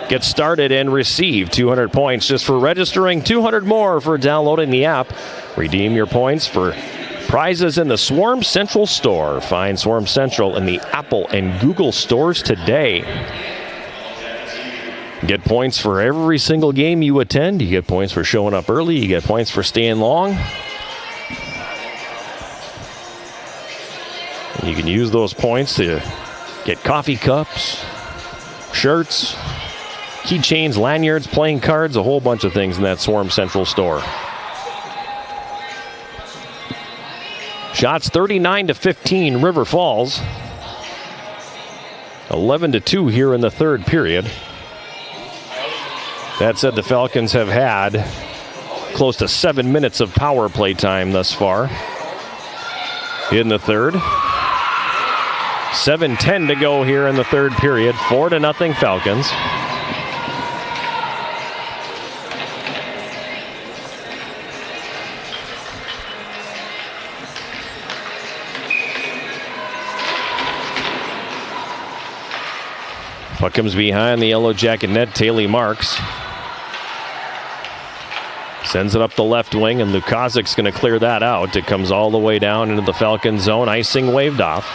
Get started and receive 200 points just for registering, 200 more for downloading the app. Redeem your points for prizes in the Swarm Central store. Find Swarm Central in the Apple and Google stores today. Get points for every single game you attend. You get points for showing up early. You get points for staying long. You can use those points to get coffee cups, shirts, keychains, lanyards, playing cards, a whole bunch of things in that Swarm Central store. Shots 39-15, River Falls. 11-2 here in the third period. That said, the Falcons have had close to 7 minutes of power play time thus far in the third. 7:10 to go here in the third period. 4-0 Falcons. Puck comes behind the Yellow Jacket net. Taylor Marks sends it up the left wing, and Lukaszik's going to clear that out. It comes all the way down into the Falcon zone. Icing waved off.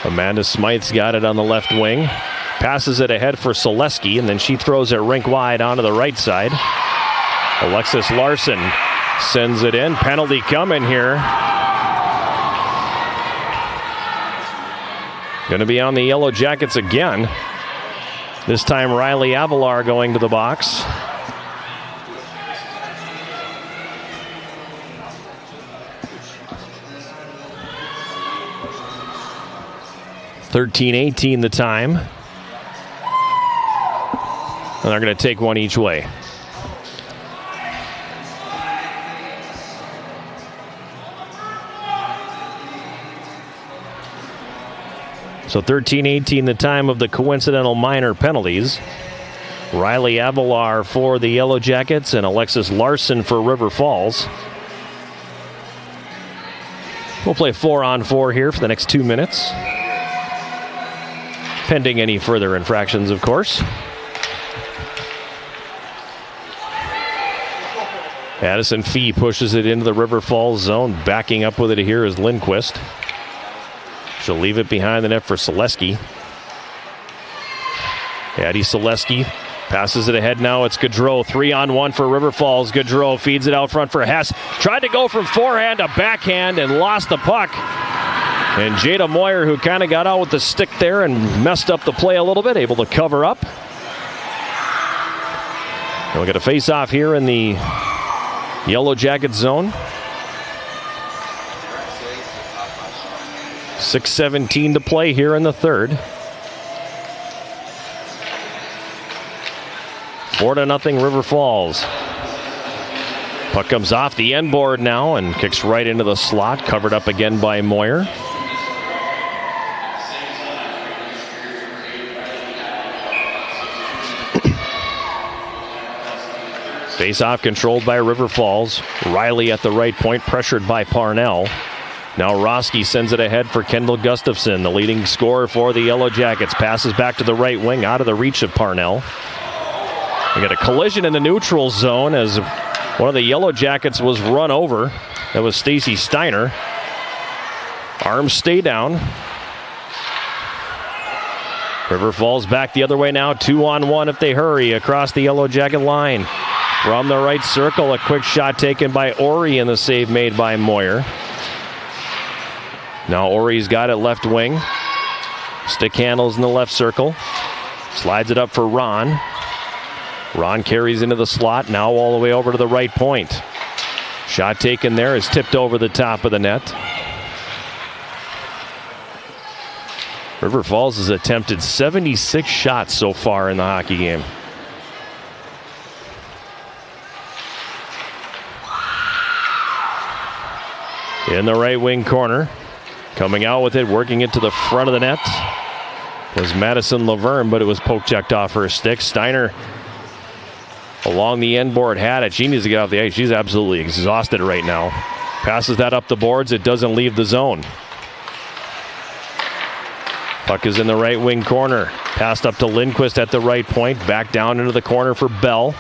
Amanda Smythe's got it on the left wing. Passes it ahead for Selesky, and then she throws it rink wide onto the right side. Alexis Larson sends it in. Penalty coming here. Going to be on the Yellow Jackets again. This time Riley Avalar going to the box. .13-18 the time. And they're going to take one each way. So 13-18 the time of the coincidental minor penalties. Riley Avalar for the Yellow Jackets and Alexis Larson for River Falls. We'll play 4-on-4 here for the next 2 minutes. Pending any further infractions, of course. Addison Fee pushes it into the River Falls zone. Backing up with it here is Lindquist. She'll leave it behind the net for Selesky. Addie Selesky passes it ahead now. It's Gaudreau. 3-on-1 for River Falls. Gaudreau feeds it out front for Hess. Tried to go from forehand to backhand and lost the puck. And Jada Moyer, who kind of got out with the stick there and messed up the play a little bit, able to cover up. And we'll get a face-off here in the Yellow Jacket zone. 6:17 to play here in the third. 4-0 River Falls. Puck comes off the end board now and kicks right into the slot, covered up again by Moyer. Face-off controlled by River Falls. Riley at the right point, pressured by Parnell. Now Roski sends it ahead for Kendall Gustafson, the leading scorer for the Yellow Jackets. Passes back to the right wing, out of the reach of Parnell. We got a collision in the neutral zone as one of the Yellow Jackets was run over. That was Stacy Steiner. Arms stay down. River Falls back the other way now. 2-on-1 if they hurry across the Yellow Jacket line. From the right circle, a quick shot taken by Ori and the save made by Moyer. Now Ori's got it left wing. Stick handles in the left circle. Slides it up for Ron. Ron carries into the slot, now all the way over to the right point. Shot taken there is tipped over the top of the net. River Falls has attempted 76 shots so far in the hockey game. In the right wing corner, Coming out with it, working it to the front of the net was Madison Laverne, but it was poke-checked off her stick. Steiner along the end board had it. She needs to get off the ice. She's absolutely exhausted right now. Passes that up the boards. It doesn't leave the zone. Puck is in the right wing corner. Passed up to Lindquist at the right point. Back down into the corner for Bell.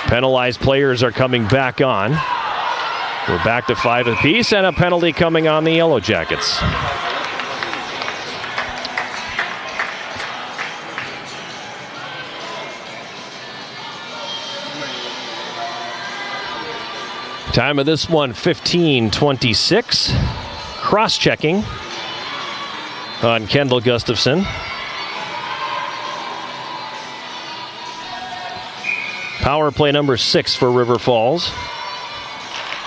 Penalized players are coming back on. We're back to 5 apiece, and a penalty coming on the Yellow Jackets. Time of this one, 15:26. Cross-checking on Kendall Gustafson. Power play number 6 for River Falls.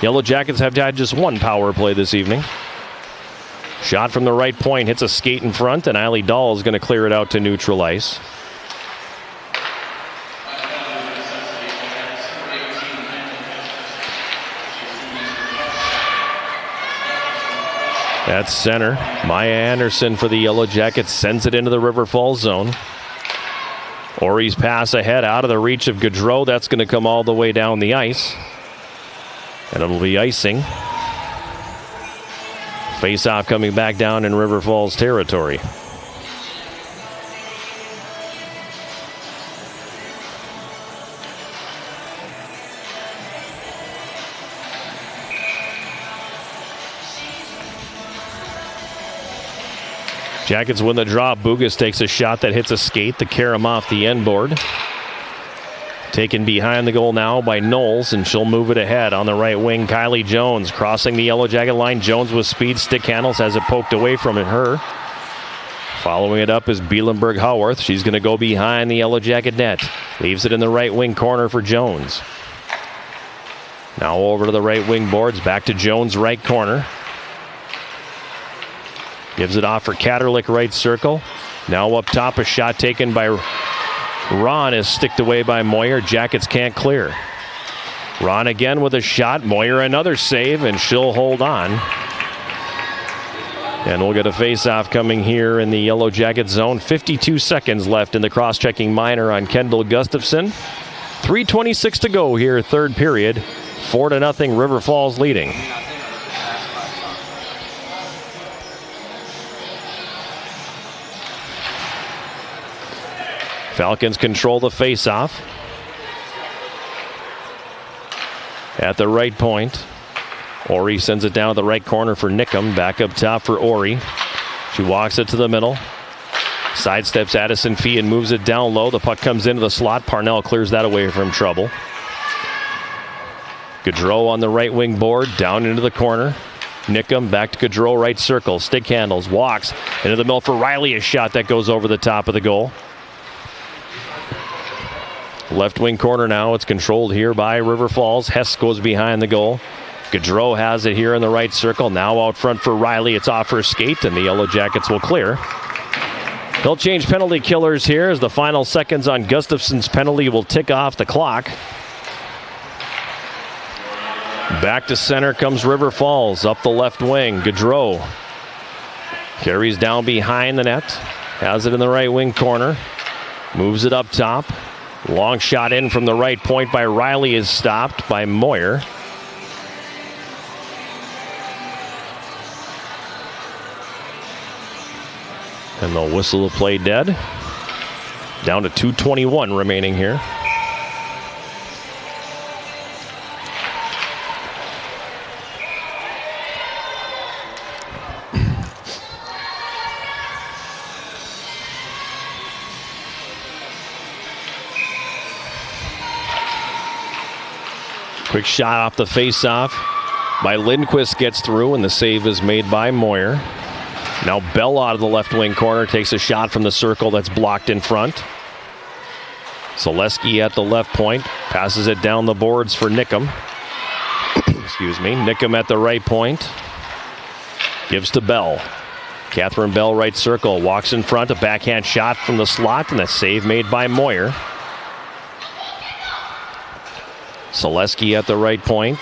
Yellow Jackets have had just one power play this evening. Shot from the right point, hits a skate in front, and Eiley Dahl is going to clear it out to neutral ice. That's center. Maya Anderson for the Yellow Jackets sends it into the River Falls zone. Ori's pass ahead out of the reach of Gaudreau. That's going to come all the way down the ice. And it'll be icing. Face-off coming back down in River Falls territory. Jackets win the draw. Bugas takes a shot that hits a skate to carry him off the end board. Taken behind the goal now by Knowles, and she'll move it ahead on the right wing. Kylie Jones crossing the Yellow Jacket line. Jones with speed, stick handles, has it poked away from her. Following it up is Bielenberg Howarth. She's going to go behind the Yellow Jacket net. Leaves it in the right wing corner for Jones. Now over to the right wing boards. Back to Jones' right corner. Gives it off for Katerlich, right circle. Now up top, a shot taken by Ron is sticked away by Moyer. Jackets can't clear. Ron again with a shot. Moyer another save, and she'll hold on. And we'll get a face-off coming here in the Yellow Jacket zone. 52 seconds left in the cross-checking minor on Kendall Gustafson. 3:26 to go here, third period. 4-0, River Falls leading. Falcons control the face-off. At the right point, Ori sends it down to the right corner for Nickum. Back up top for Ori. She walks it to the middle. Sidesteps Addison Fee and moves it down low. The puck comes into the slot. Parnell clears that away from trouble. Gaudreau on the right wing board, down into the corner. Nickum back to Gaudreau, right circle. Stick handles, walks into the middle for Riley. A shot that goes over the top of the goal. Left wing corner now. It's controlled here by River Falls. Hess goes behind the goal. Gaudreau has it here in the right circle. Now out front for Riley. It's off her skate, and the Yellow Jackets will clear. They'll change penalty killers here as the final seconds on Gustafson's penalty will tick off the clock. Back to center comes River Falls. Up the left wing. Gaudreau carries down behind the net. Has it in the right wing corner. Moves it up top. Long shot in from the right point by Riley is stopped by Moyer. And they'll whistle the play dead. Down to 2:21 remaining here. Quick shot off the face-off by Lindquist gets through, and the save is made by Moyer. Now Bell out of the left wing corner takes a shot from the circle that's blocked in front. Zaleski at the left point, passes it down the boards for Nickum. Excuse me. Nickum at the right point. Gives to Bell. Catherine Bell, right circle, walks in front, a backhand shot from the slot, and a save made by Moyer. Zaleski at the right point.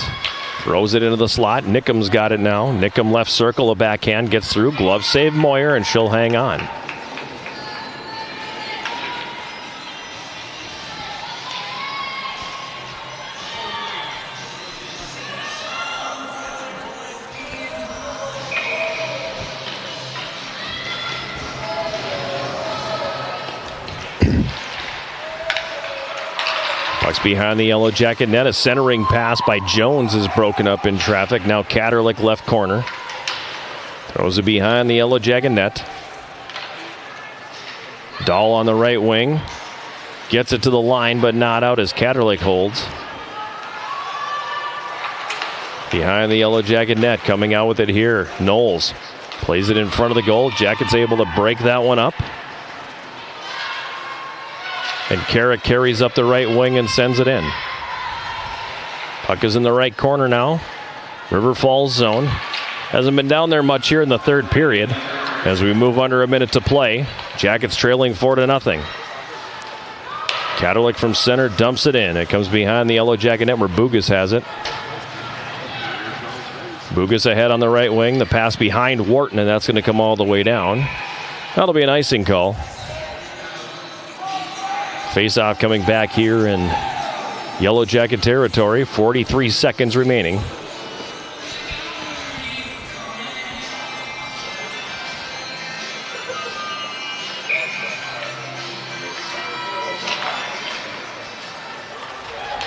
Throws it into the slot. Nickham's got it now. Nickham left circle, a backhand, gets through. Glove save Moyer, and she'll hang on. Puck's behind the Yellow Jacket net. A centering pass by Jones is broken up in traffic. Now Katerlik left corner. Throws it behind the Yellow Jacket net. Dahl on the right wing. Gets it to the line, but not out as Katerlik holds. Behind the Yellow Jacket net, coming out with it here. Knowles plays it in front of the goal. Jackets able to break that one up. And Carrick carries up the right wing and sends it in. Puck is in the right corner now. River Falls zone. Hasn't been down there much here in the third period. As we move under a minute to play, Jackets trailing 4-0. Katerlik from center dumps it in. It comes behind the Yellow Jacket net where Bugas has it. Bugas ahead on the right wing. The pass behind Wharton, and that's going to come all the way down. That'll be an icing call. Face-off coming back here in Yellow Jacket territory. 43 seconds remaining.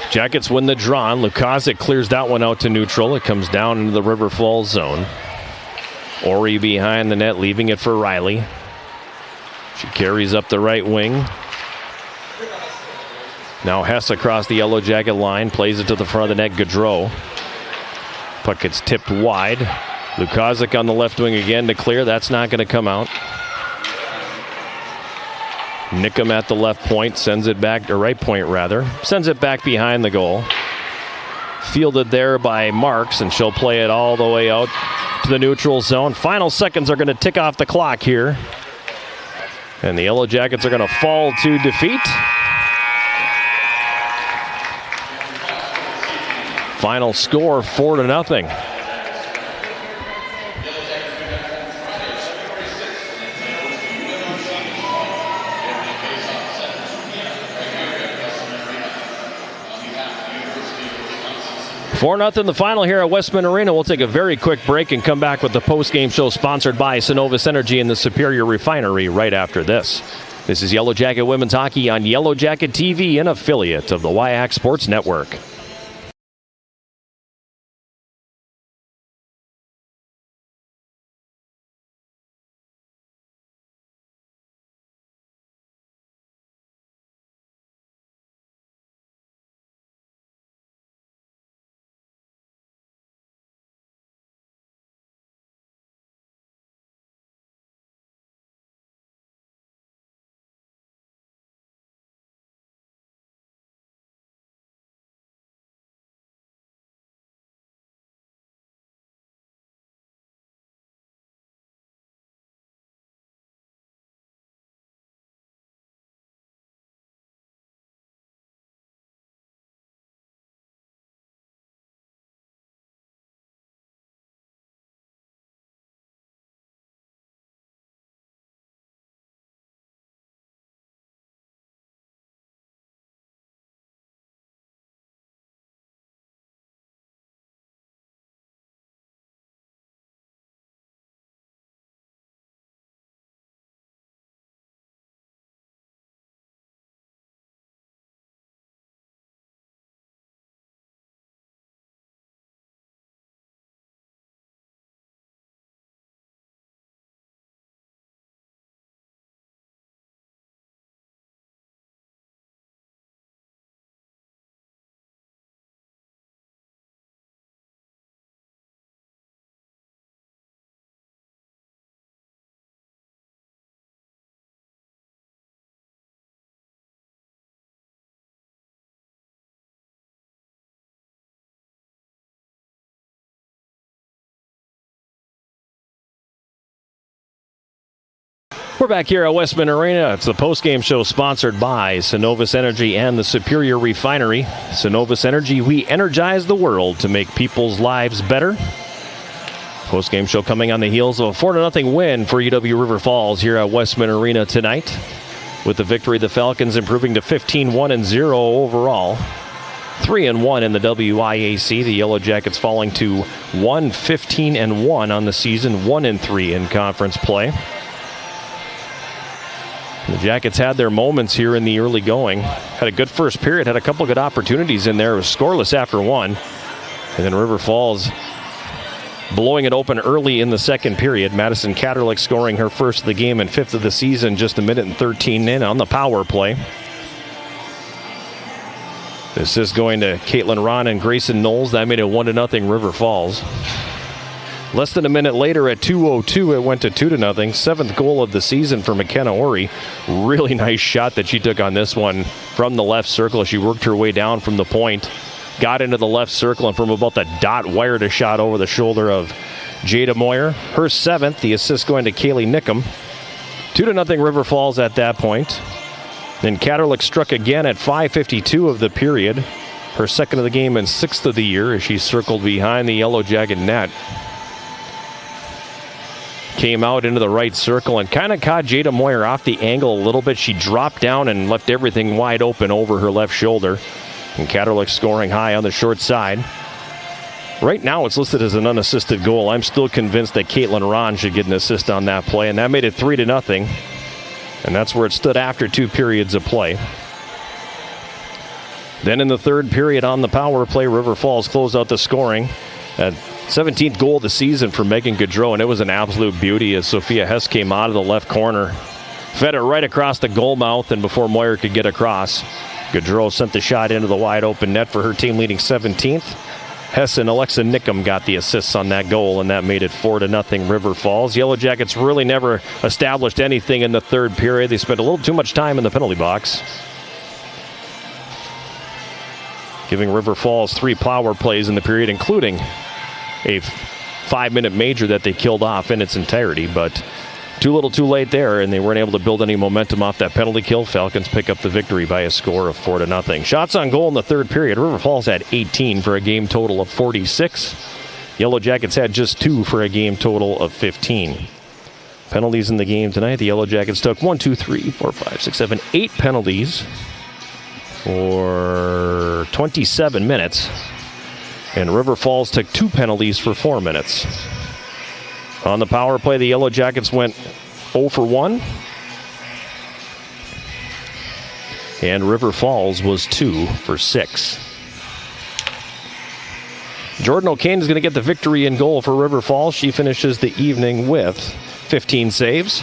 Jackets win the draw. Lukazic clears that one out to neutral. It comes down into the River Falls zone. Ori behind the net, leaving it for Riley. She carries up the right wing. Now Hess across the Yellow Jacket line, plays it to the front of the net. Gaudreau. Puck gets tipped wide. Lukazic on the left wing again to clear. That's not going to come out. Nickham at the left point, sends it back, or right point rather. Sends it back behind the goal. Fielded there by Marks, and she'll play it all the way out to the neutral zone. Final seconds are going to tick off the clock here. And the Yellow Jackets are going to fall to defeat. Final score 4-0. Four nothing the final here at Westman Arena. We'll take a very quick break and come back with the post-game show sponsored by Synovus Energy and the Superior Refinery right after this. This is Yellow Jacket Women's Hockey on Yellow Jacket TV, an affiliate of the WIAC Sports Network. We're back here at Westman Arena. It's the postgame show sponsored by Synovus Energy and the Superior Refinery. Synovus Energy, we energize the world to make people's lives better. Postgame show coming on the heels of a 4-0 win for UW River Falls here at Westman Arena tonight. With the victory, the Falcons improving to 15-1-0 overall. 3-1 in the WIAC. The Yellow Jackets falling to 1-15-1 on the season, 1-3 in conference play. The Jackets had their moments here in the early going. Had a good first period, had a couple good opportunities in there. It was scoreless after one. And then River Falls blowing it open early in the second period. Madison Catterlick scoring her first of the game and fifth of the season, just a minute and 13 in on the power play. This is going to Caitlin Ron and Grayson Knowles. That made it 1-0 River Falls. Less than a minute later at 2:02, it went to 2-0. Seventh goal of the season for McKenna Ori. Really nice shot that she took on this one from the left circle. She worked her way down from the point, got into the left circle, and from about the dot wired a shot over the shoulder of Jada Moyer. Her seventh, the assist going to Kaylee Nickham. 2-0 River Falls at that point. Then Catterlick struck again at 5:52 of the period. Her second of the game and sixth of the year as she circled behind the Yellow Jacket net. Came out into the right circle and kind of caught Jada Moyer off the angle a little bit. She dropped down and left everything wide open over her left shoulder. And Catterlick scoring high on the short side. Right now it's listed as an unassisted goal. I'm still convinced that Caitlin Ron should get an assist on that play, and that made it 3-0. And that's where it stood after 2 periods of play. Then in the third period on the power play, River Falls closed out the scoring. 17th goal of the season for Megan Gaudreau, and it was an absolute beauty as Sophia Hess came out of the left corner. Fed it right across the goal mouth, and before Moyer could get across, Gaudreau sent the shot into the wide open net for her team-leading 17th. Hess and Alexa Nickham got the assists on that goal, and that made it 4-0 River Falls. Yellow Jackets really never established anything in the third period. They spent a little too much time in the penalty box, giving River Falls 3 power plays in the period, including a 5-minute major that they killed off in its entirety, but too little too late there, and they weren't able to build any momentum off that penalty kill. Falcons pick up the victory by a score of 4-0. Shots on goal in the third period. River Falls had 18 for a game total of 46. Yellow Jackets had just 2 for a game total of 15. Penalties in the game tonight. The Yellow Jackets took 8 penalties for 27 minutes. And River Falls took 2 penalties for 4 minutes. On the power play, the Yellow Jackets went 0 for 1. And River Falls was 2 for 6. Jordan O'Kane is going to get the victory in goal for River Falls. She finishes the evening with 15 saves.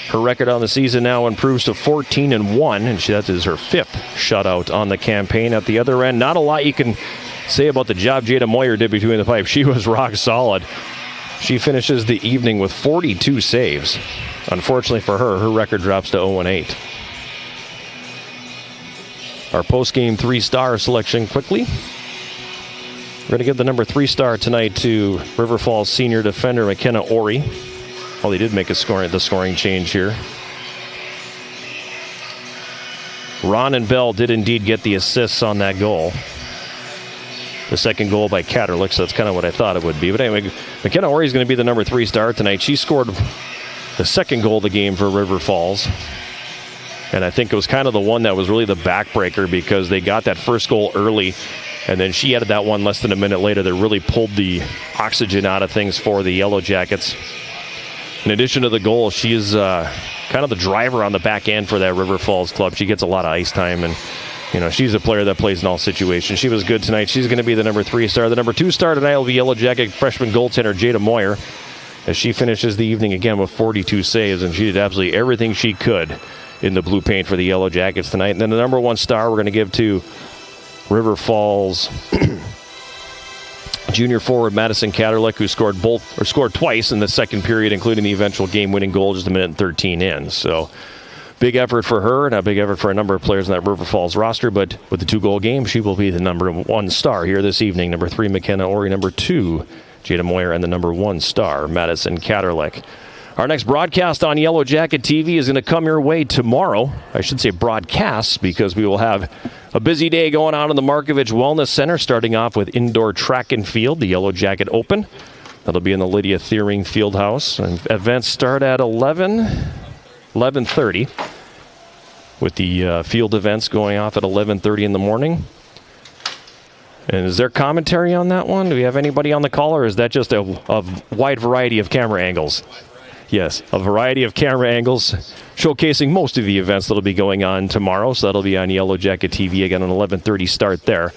Her record on the season now improves to 14-1, and that is her 5th shutout on the campaign. At the other end, not a lot you can say about the job Jada Moyer did between the pipes. She was rock solid. She finishes the evening with 42 saves. Unfortunately for her, her record drops to 0-8. Our post-game 3-star selection quickly. We're going to give the number 3-star tonight to River Falls senior defender McKenna Ori. Well, they did make the scoring change here. Ron and Bell did indeed get the assists on that goal. The second goal by Catterlick, so that's kind of what I thought it would be. But anyway, McKenna Ori is going to be the number 3-star tonight. She scored the second goal of the game for River Falls. And I think it was kind of the one that was really the backbreaker because they got that first goal early, and then she added that one less than a minute later that really pulled the oxygen out of things for the Yellow Jackets. In addition to the goal, she is kind of the driver on the back end for that River Falls club. She gets a lot of ice time, and she's a player that plays in all situations. She was good tonight. She's going to be the number 3-star. The number 2-star tonight will be Yellow Jacket freshman goaltender Jada Moyer, as she finishes the evening again with 42 saves, and she did absolutely everything she could in the blue paint for the Yellow Jackets tonight. And then the number 1 star we're going to give to River Falls junior forward Madison Catterlick, who scored twice in the second period, including the eventual game-winning goal just a minute and 13 in. So big effort for her and a big effort for a number of players on that River Falls roster. But with the 2-goal game, she will be the number 1 star here this evening. Number 3, McKenna Ori. Number 2, Jada Moyer. And the number 1 star, Madison Catterlick. Our next broadcast on Yellow Jacket TV is going to come your way tomorrow. I should say broadcasts, because we will have a busy day going on in the Markovich Wellness Center, starting off with indoor track and field, the Yellow Jacket Open. That'll be in the Lydia Thiering Fieldhouse. And events start at 11:30, with the field events going off at 11:30 in the morning. And is there commentary on that one? Do we have anybody on the call, or is that just a wide variety of camera angles? Yes, a variety of camera angles showcasing most of the events that'll be going on tomorrow. So that'll be on Yellow Jacket TV again, an 11:30 start there.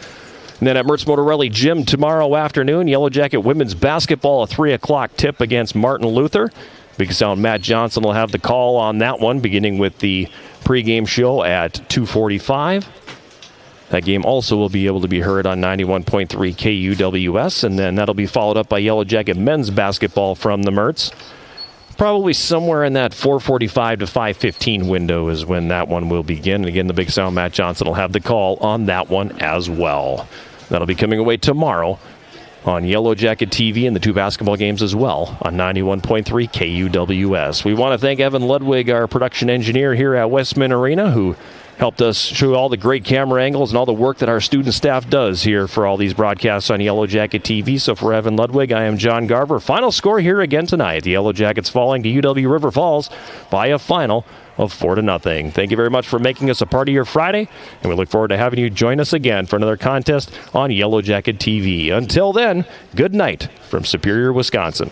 And then at Mertz Motorelli Gym tomorrow afternoon, Yellow Jacket women's basketball, a 3 o'clock tip against Martin Luther. Big Sound Matt Johnson will have the call on that one, beginning with the pregame show at 2:45. That game also will be able to be heard on 91.3 KUWS, and then that'll be followed up by Yellow Jacket men's basketball from the Mertz. Probably somewhere in that 4:45 to 5:15 window is when that one will begin. And again, the Big Sound Matt Johnson will have the call on that one as well. That'll be coming away tomorrow on Yellow Jacket TV, and the two basketball games as well on 91.3 KUWS. We want to thank Evan Ludwig, our production engineer here at Westman Arena, who helped us show all the great camera angles and all the work that our student staff does here for all these broadcasts on Yellow Jacket TV. So for Evan Ludwig, I am John Garver. Final score here again tonight. The Yellow Jackets falling to UW River Falls by a final of 4-0. Thank you very much for making us a part of your Friday, and we look forward to having you join us again for another contest on Yellow Jacket TV. Until then, good night from Superior, Wisconsin.